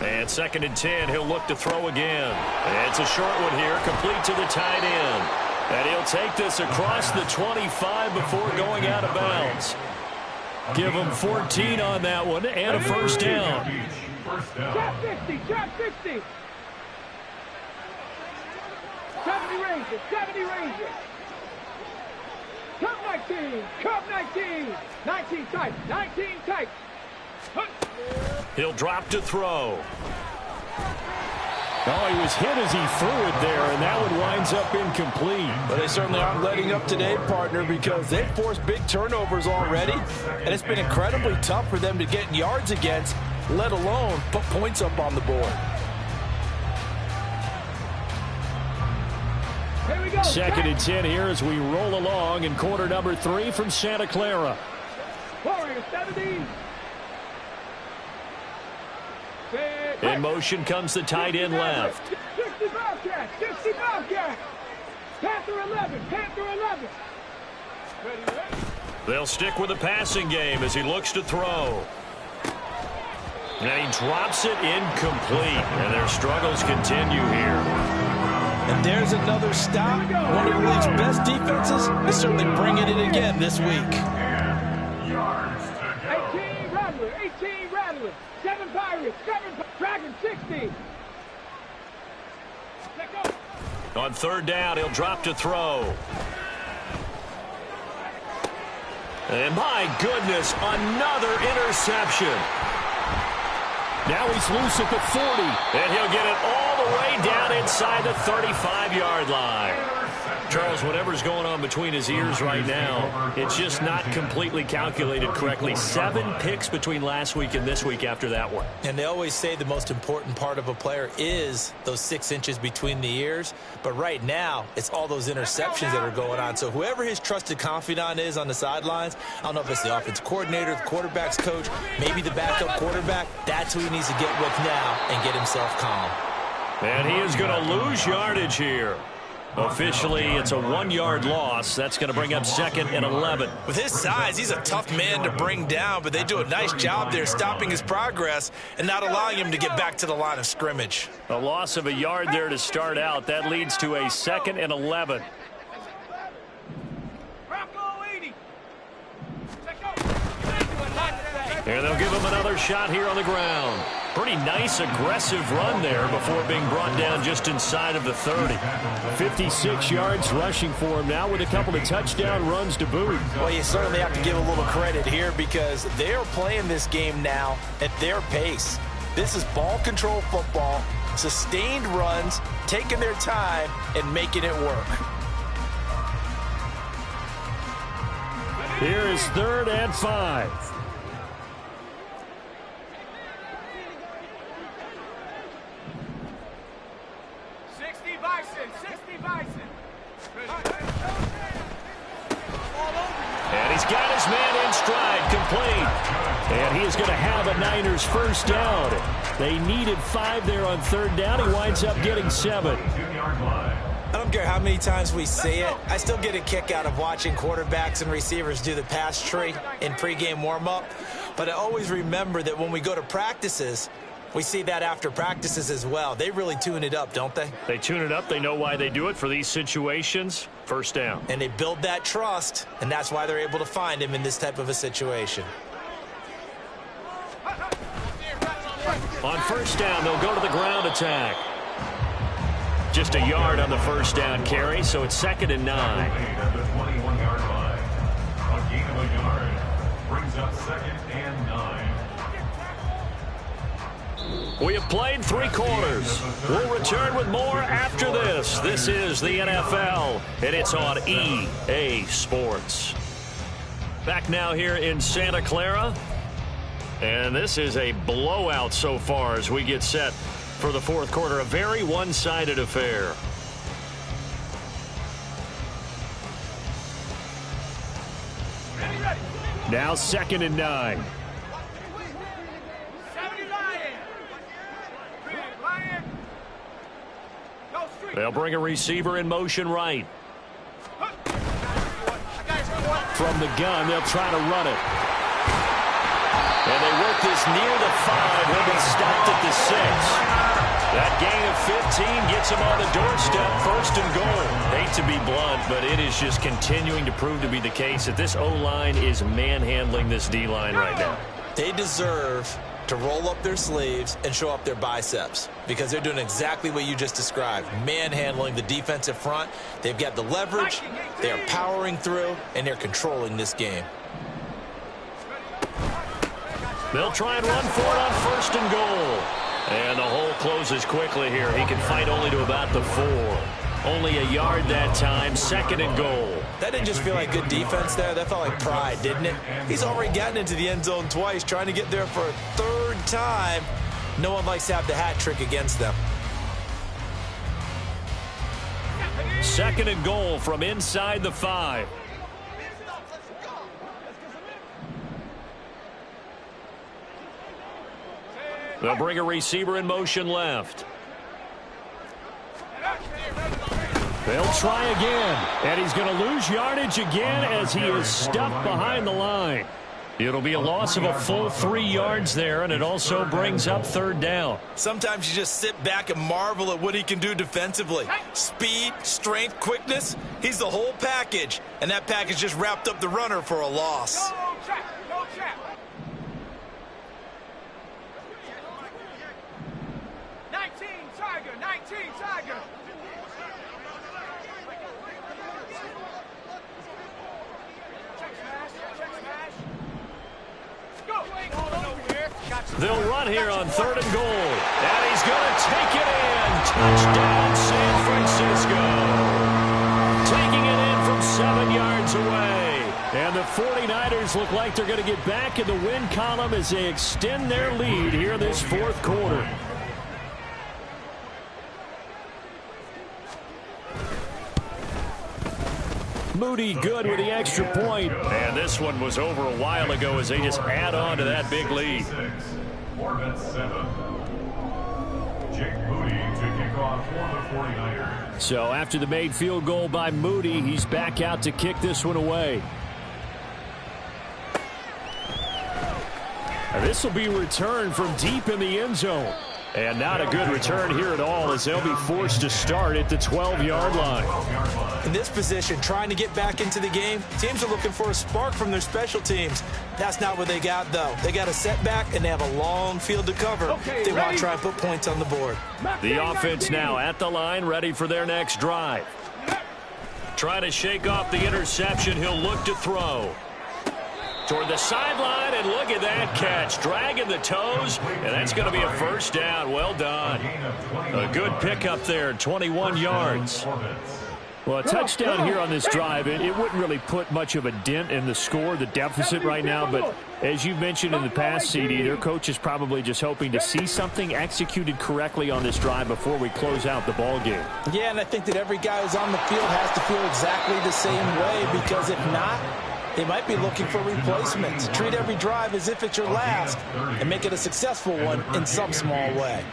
And 2nd and 10, he'll look to throw again. And it's a short one here, complete to the tight end. And he'll take this across the 25 before going out of bounds. Give him 14 on that one and a 1st down. Trap 50, trap 50. 70 Rangers, 70 Rangers. Cup 19, Cup 19. 19 tight, 19 tight. He'll drop to throw. Oh, he was hit as he threw it there, and that one winds up incomplete. But they certainly aren't letting up today, partner, because they've forced big turnovers already, and it's been incredibly tough for them to get yards against, let alone put points up on the board. Here we go. 2nd and 10 here as we roll along in quarter number 3 from Santa Clara. Warriors 70. In motion comes the tight end left. 60 Bobcats. 60 Bobcats. Panther 11. Panther 11. Ready. They'll stick with the passing game as he looks to throw. And he drops it incomplete. And their struggles continue here. And there's another stop. One of the league's best defenses is certainly bringing it again this week. 18 Rattler. 18 Rattler. 7 Pirates. 7 Dragon 60. Let go. On 3rd down, he'll drop to throw. And my goodness, another interception. Now he's loose at the 40. And he'll get it all the way down inside the 35-yard line. Charles, whatever's going on between his ears right now, it's just not completely calculated correctly. 7 picks between last week and this week after that one. And they always say the most important part of a player is those 6 inches between the ears. But right now, it's all those interceptions that are going on. So whoever his trusted confidant is on the sidelines, I don't know if it's the offense coordinator, the quarterback's coach, maybe the backup quarterback, that's who he needs to get with now and get himself calm. And he is going to lose yardage here. Officially, it's a 1-yard loss. That's going to bring up 2nd and 11. With his size, he's a tough man to bring down, but they do a nice job there stopping his progress and not allowing him to get back to the line of scrimmage. A loss of a yard there to start out. That leads to a 2nd and 11. And they'll give him another shot here on the ground. Pretty nice, aggressive run there before being brought down just inside of the 30. 56 yards rushing for him now with a couple of touchdown runs to boot. Well, you certainly have to give a little credit here because they're playing this game now at their pace. This is ball control football, sustained runs, taking their time, and making it work. Here is 3rd and 5. And he's got his man in stride, complete. And he is going to have a Niners first down. They needed 5 there on 3rd down. He winds up getting 7. I don't care how many times we say it, I still get a kick out of watching quarterbacks and receivers do the pass tree in pregame warm-up. But I always remember that when we go to practices, we see that after practices as well. They really tune it up, don't they? They tune it up. They know why they do it for these situations. First down. And they build that trust, and that's why they're able to find him in this type of a situation. On 1st down, they'll go to the ground attack. Just a yard on the 1st down carry, so it's 2nd and 9. At the 21-yard line. A gain of a yard brings up 2nd and 9. We have played 3 quarters. We'll return with more after this. This is the NFL, and it's on EA Sports. Back now here in Santa Clara. And this is a blowout so far as we get set for the 4th quarter. A very one-sided affair. Now 2nd and 9. They'll bring a receiver in motion right. From the gun, they'll try to run it. And they work this near the 5. He'll be stopped at the 6. That gain of 15 gets him on the doorstep, 1st and goal. Hate to be blunt, but it is just continuing to prove to be the case that this O-line is manhandling this D-line right now. They deserve to roll up their sleeves and show up their biceps because they're doing exactly what you just described, manhandling the defensive front. They've got the leverage, they're powering through, and they're controlling this game. They'll try and run for it on 1st and goal. And the hole closes quickly here. He can fight only to about the 4. Only a yard that time, 2nd and goal. That didn't just feel like good defense there. That felt like pride, didn't it? He's already gotten into the end zone twice, trying to get there for a 3rd time. No one likes to have the hat trick against them. 2nd and goal from inside the 5. They'll bring a receiver in motion left. They'll try again, and he's going to lose yardage again as he is stuck behind the line. It'll be a loss of a full 3 yards there, and it also brings up 3rd down. Sometimes you just sit back and marvel at what he can do defensively. Speed, strength, quickness, he's the whole package. And that package just wrapped up the runner for a loss. Go trap, go trap. 19 Tiger, 19 Tiger. They'll run here on 3rd and goal. And he's going to take it in. Touchdown, San Francisco. Taking it in from 7 yards away. And the 49ers look like they're going to get back in the win column as they extend their lead here this 4th quarter. Moody good with the extra point. And this one was over a while ago as they just add on to that big lead. 7. Jake Moody to kick off for the 49ers. So after the made field goal by Moody, he's back out to kick this one away. This will be returned from deep in the end zone. And not a good return here at all as they'll be forced to start at the 12-yard line. In this position, trying to get back into the game, teams are looking for a spark from their special teams. That's not what they got, though. They got a setback, and they have a long field to cover. They want to try and put points on the board. The offense now at the line, ready for their next drive. Trying to shake off the interception. He'll look to throw. Toward the sideline, and look at that catch. Dragging the toes, and that's going to be a 1st down. Well done. A good pickup there, 21 yards. Well, a touchdown here on this drive, it wouldn't really put much of a dent in the score, the deficit right now. But as you mentioned in the past, CD, their coach is probably just hoping to see something executed correctly on this drive before we close out the ball game. Yeah, and I think that every guy who's on the field has to feel exactly the same way, because if not, they might be looking for replacements. Treat every drive as if it's your last and make it a successful one in some small way.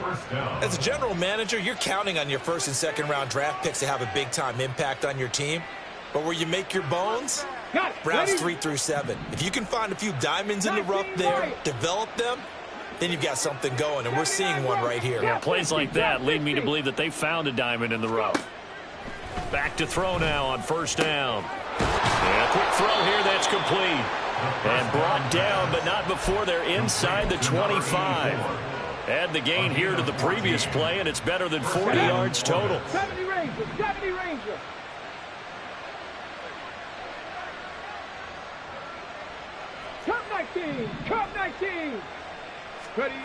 As a general manager, you're counting on your 1st and 2nd round draft picks to have a big-time impact on your team. But where you make your bones, rounds 3 through 7. If you can find a few diamonds in the rough there, develop them, then you've got something going, and we're seeing one right here. Yeah, plays like that lead me to believe that they found a diamond in the rough. Back to throw now on 1st down. And a quick throw here that's complete. And brought down, but not before they're inside the 25. Add the gain here to the previous play, and it's better than 40 yards total. 70 Ranger, 70 Ranger. Cup 19, Cup 19. Ready.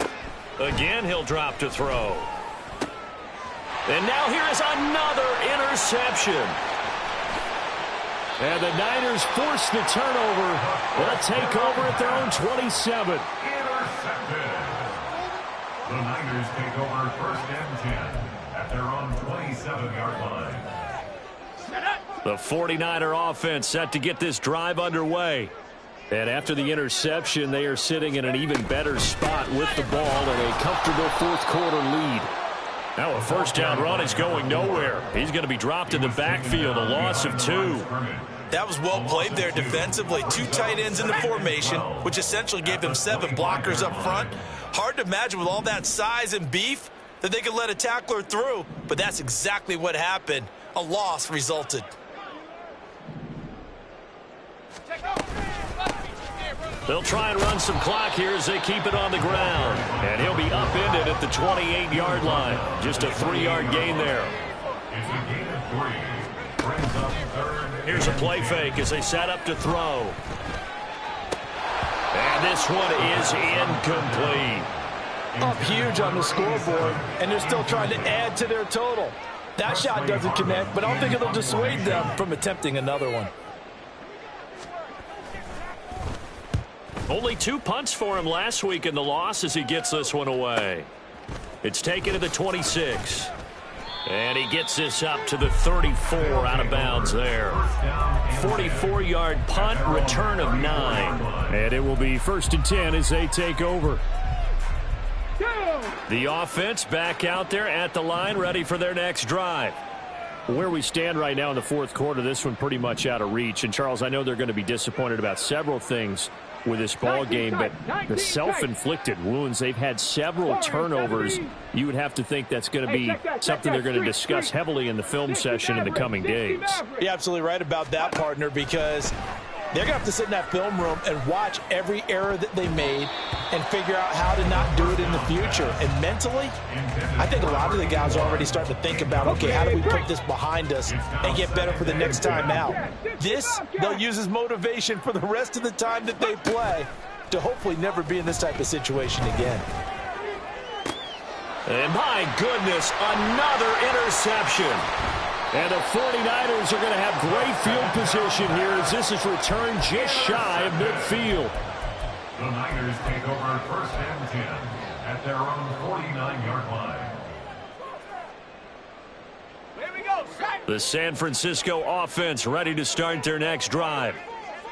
Again, he'll drop to throw. And now here is another interception. And the Niners force the turnover. They'll take over at their own 27. Intercepted. The Niners take over 1st and 10 at their own 27-yard line. The 49er offense set to get this drive underway. And after the interception, they are sitting in an even better spot with the ball and a comfortable 4th quarter lead. Now a 1st down run is going nowhere. He's going to be dropped in the backfield, a loss of 2. That was well played there defensively. 2 tight ends in the formation, which essentially gave them 7 blockers up front. Hard to imagine with all that size and beef that they could let a tackler through, but that's exactly what happened. A loss resulted. They'll try and run some clock here as they keep it on the ground. And he'll be upended at the 28-yard line. Just a 3-yard gain there. It's a gain of 3. Brings up 3rd. Here's a play fake as they set up to throw. And this one is incomplete. up huge on the scoreboard, and they're still trying to add to their total. That shot doesn't connect, but I don't think it'll dissuade them from attempting another one. Only 2 punts for him last week in the loss as he gets this one away. It's taken to the 26. And he gets this up to the 34 out of bounds there. 44-yard punt, return of 9. And it will be 1st and 10 as they take over. The offense back out there at the line, ready for their next drive. Where we stand right now in the 4th quarter, this one pretty much out of reach. And, Charles, I know they're going to be disappointed about several things with this ball game, but the self-inflicted wounds, they've had several turnovers. You would have to think that's going to be something they're going to discuss heavily in the film session in the coming days. You're absolutely right about that, partner, because they're going to have to sit in that film room and watch every error that they made and figure out how to not do it in the future. And mentally, I think a lot of the guys are already starting to think about, okay, how do we put this behind us and get better for the next time out? This, they'll use as motivation for the rest of the time that they play to hopefully never be in this type of situation again. And my goodness, another interception. And the 49ers are going to have great field position here as this is returned just shy of midfield. The Niners take over 1st and 10 at their own 49-yard line. The San Francisco offense ready to start their next drive.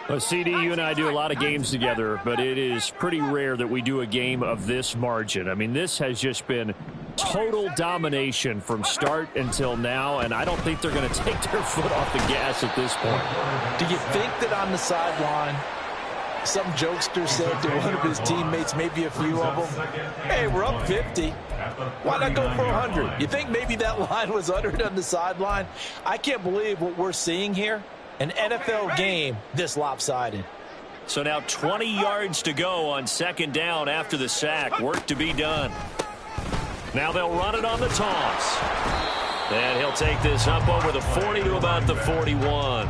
Well, CD, you and I do a lot of games together, but it is pretty rare that we do a game of this margin. I mean, this has just been total domination from start until now, and I don't think they're going to take their foot off the gas at this point. Do you think that on the sideline, some jokester said to one of his teammates, maybe a few of them, hey, we're up 50. Why not go for 100? You think maybe that line was uttered on the sideline? I can't believe what we're seeing here. An NFL game this lopsided. So now 20 yards to go on 2nd down after the sack. Work to be done. Now they'll run it on the toss. And he'll take this up over the 40 to about the 41.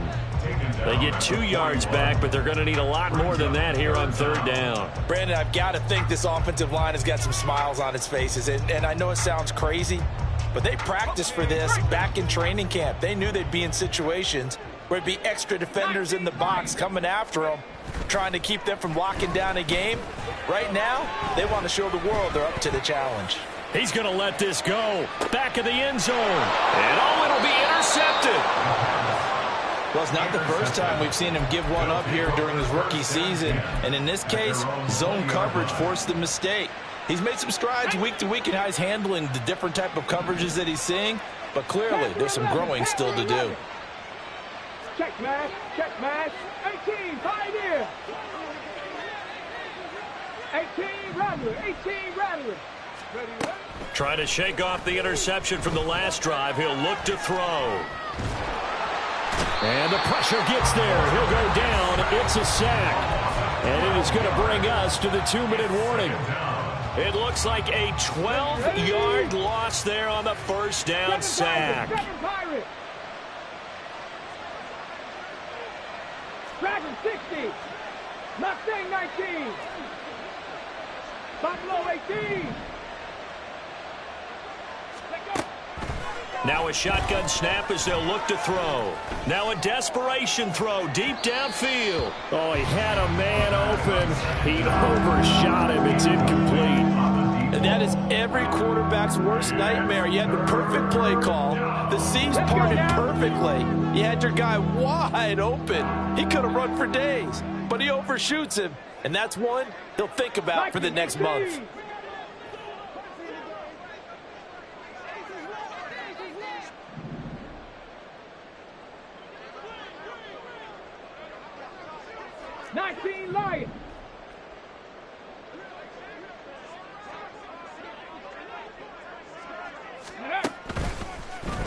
They get 2 yards back, but they're going to need a lot more than that here on 3rd down. Brandon, I've got to think this offensive line has got some smiles on its faces. And I know it sounds crazy, but they practiced for this back in training camp. They knew they'd be in situations where it'd be extra defenders in the box coming after them, trying to keep them from locking down a game. Right now, they want to show the world they're up to the challenge. He's going to let this go. Back of the end zone. And oh, it'll be intercepted. Well, it's not the first time we've seen him give one up here during his rookie season. And in this case, zone coverage forced the mistake. He's made some strides week to week in how he's handling the different type of coverages that he's seeing. But clearly, there's some growing still to do. Check smash, 18, Pioneer. 18, Rattler, 18, Rattler. Trying to shake off the interception from the last drive. He'll look to throw. And the pressure gets there. He'll go down. It's a sack. And it is going to bring us to the 2-minute warning. It looks like a 12-yard loss there on the 1st down sack. Dragon 60. Mustang 19. Buffalo 18. Now a shotgun snap as they'll look to throw. Now a desperation throw deep downfield. Oh, he had a man open. He overshot him. It's incomplete. And that is every quarterback's worst nightmare. You had the perfect play call. The seams parted perfectly. You had your guy wide open. He could have run for days, but he overshoots him. And that's one he'll think about for the next month. Lions.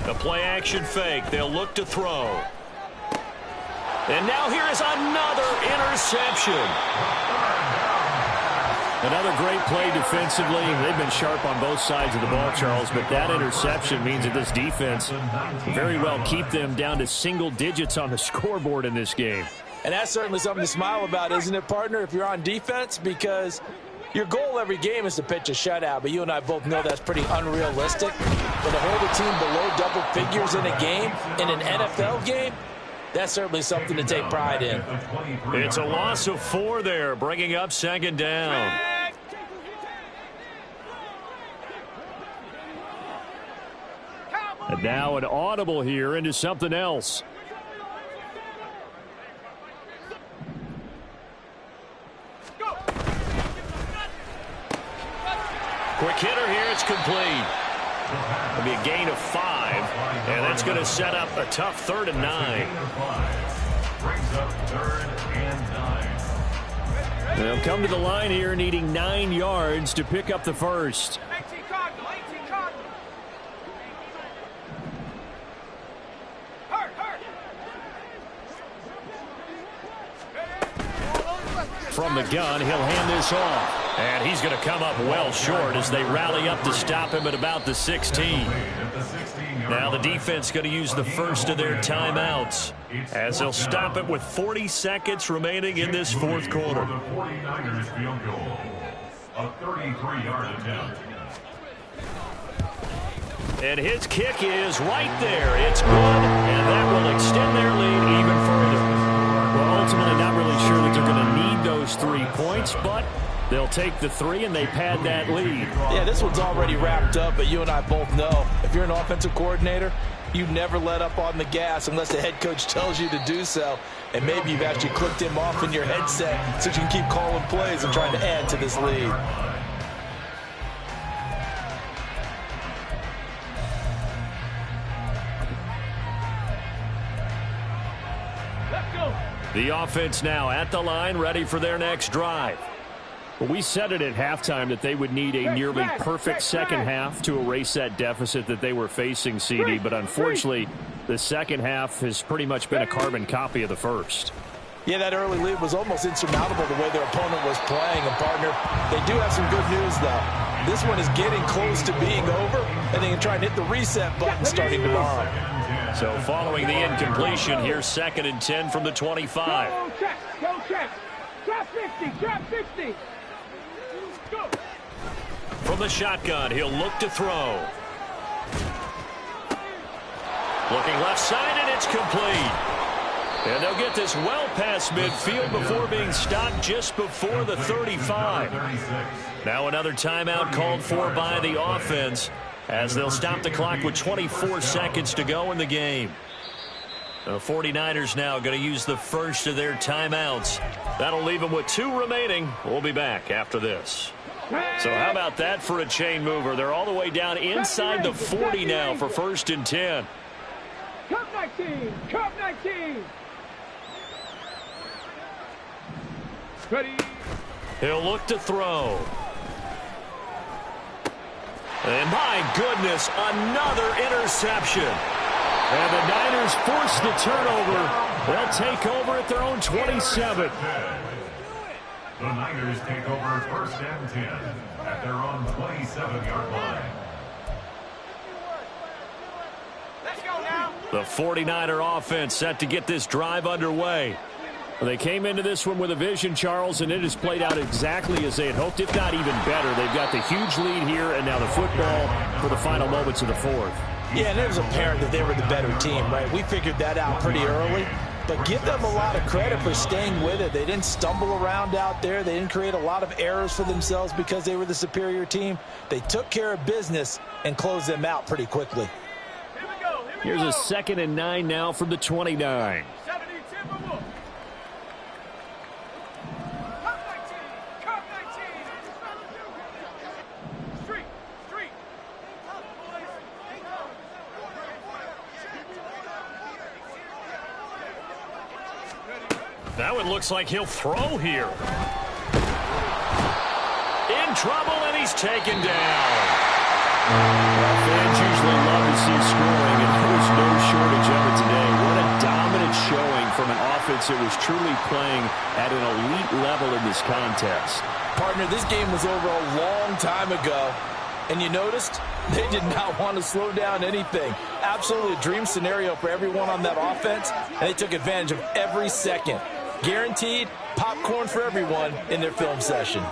The play action fake. They'll look to throw. And now here is another interception. Another great play defensively. They've been sharp on both sides of the ball, Charles, but that interception means that this defense very well keep them down to single digits on the scoreboard in this game. And that's certainly something to smile about, isn't it, partner, if you're on defense? Because Your goal every game is to pitch a shutout, but you and I both know that's pretty unrealistic. But to hold a team below double figures in a game, in an NFL game, that's certainly something to take pride in. It's a loss of 4 there, bringing up second down. And now an audible here into something else. Quick hitter here, it's complete. It'll be a gain of 5, and that's going to set up a tough 3rd and 9. Brings up 3rd and 9. They'll come to the line here needing 9 yards to pick up the first. From the gun, he'll hand this off. And he's going to come up well short as they rally up to stop him at about the 16. Now the defense going to use the first of their timeouts as they'll stop it with 40 seconds remaining in this 4th quarter. The 49ers field goal. A 33-yard attempt. And his kick is right there. It's good, and that will extend their lead even further. Well, ultimately not really sure that they're going to need those 3 points, but they'll take the 3 and they pad that lead. Yeah, this one's already wrapped up, but you and I both know if you're an offensive coordinator, you never let up on the gas unless the head coach tells you to do so. And maybe you've actually clicked him off in your headset so you can keep calling plays and trying to add to this lead. The offense now at the line, ready for their next drive. Well, we said it at halftime that they would need a nearly perfect second half to erase that deficit that they were facing, CD. But unfortunately, the second half has pretty much been a carbon copy of the first. Yeah, that early lead was almost insurmountable the way their opponent was playing. And, partner, they do have some good news, though. This one is getting close to being over, and they can try and hit the reset button starting tomorrow. So following the incompletion, here's 2nd and 10 from the 25. Go check, go check. Drop 50, drop 50. Go. From the shotgun, he'll look to throw. Looking left side, and it's complete. And they'll get this well past midfield before being stopped just before the 35. Now another timeout called for by the offense as they'll stop the clock with 24 seconds to go in the game. The 49ers now going to use the first of their timeouts. That'll leave them with 2 remaining. We'll be back after this. So how about that for a chain mover? They're all the way down inside the 40 now for 1st and 10. Cup 19, Cup 19. Ready. He'll look to throw. And my goodness, another interception. And the Niners force the turnover. They'll take over at their own 27. The Niners take over 1st and 10 at their own 27-yard line. Let's go now. The 49er offense set to get this drive underway. They came into this one with a vision, Charles, and it has played out exactly as they had hoped, if not even better. They've got the huge lead here, and now the football for the final moments of the 4th. Yeah, and it was apparent that they were the better team, right? We figured that out pretty early. But give them a lot of credit for staying with it. They didn't stumble around out there. They didn't create a lot of errors for themselves because they were the superior team. They took care of business and closed them out pretty quickly. Here's a 2nd and 9 now from the 29. Now it looks like he'll throw here. In trouble, and he's taken down. Fans usually love to see scoring, and there's no shortage of it today. What a dominant showing from an offense that was truly playing at an elite level in this contest. Partner, this game was over a long time ago, and you noticed they did not want to slow down anything. Absolutely a dream scenario for everyone on that offense, and they took advantage of every second. Guaranteed popcorn for everyone in their film session.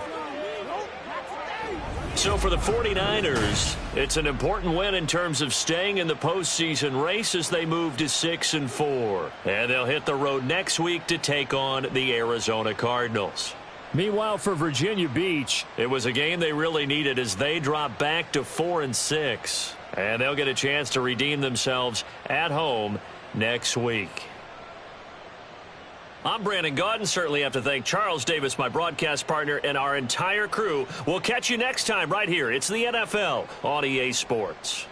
So for the 49ers, it's an important win in terms of staying in the postseason race as they move to 6-4. And they'll hit the road next week to take on the Arizona Cardinals. Meanwhile, for Virginia Beach, it was a game they really needed as they drop back to 4-6. And they'll get a chance to redeem themselves at home next week. I'm Brandon Gaudin. Certainly have to thank Charles Davis, my broadcast partner, and our entire crew. We'll catch you next time right here. It's the NFL on EA Sports.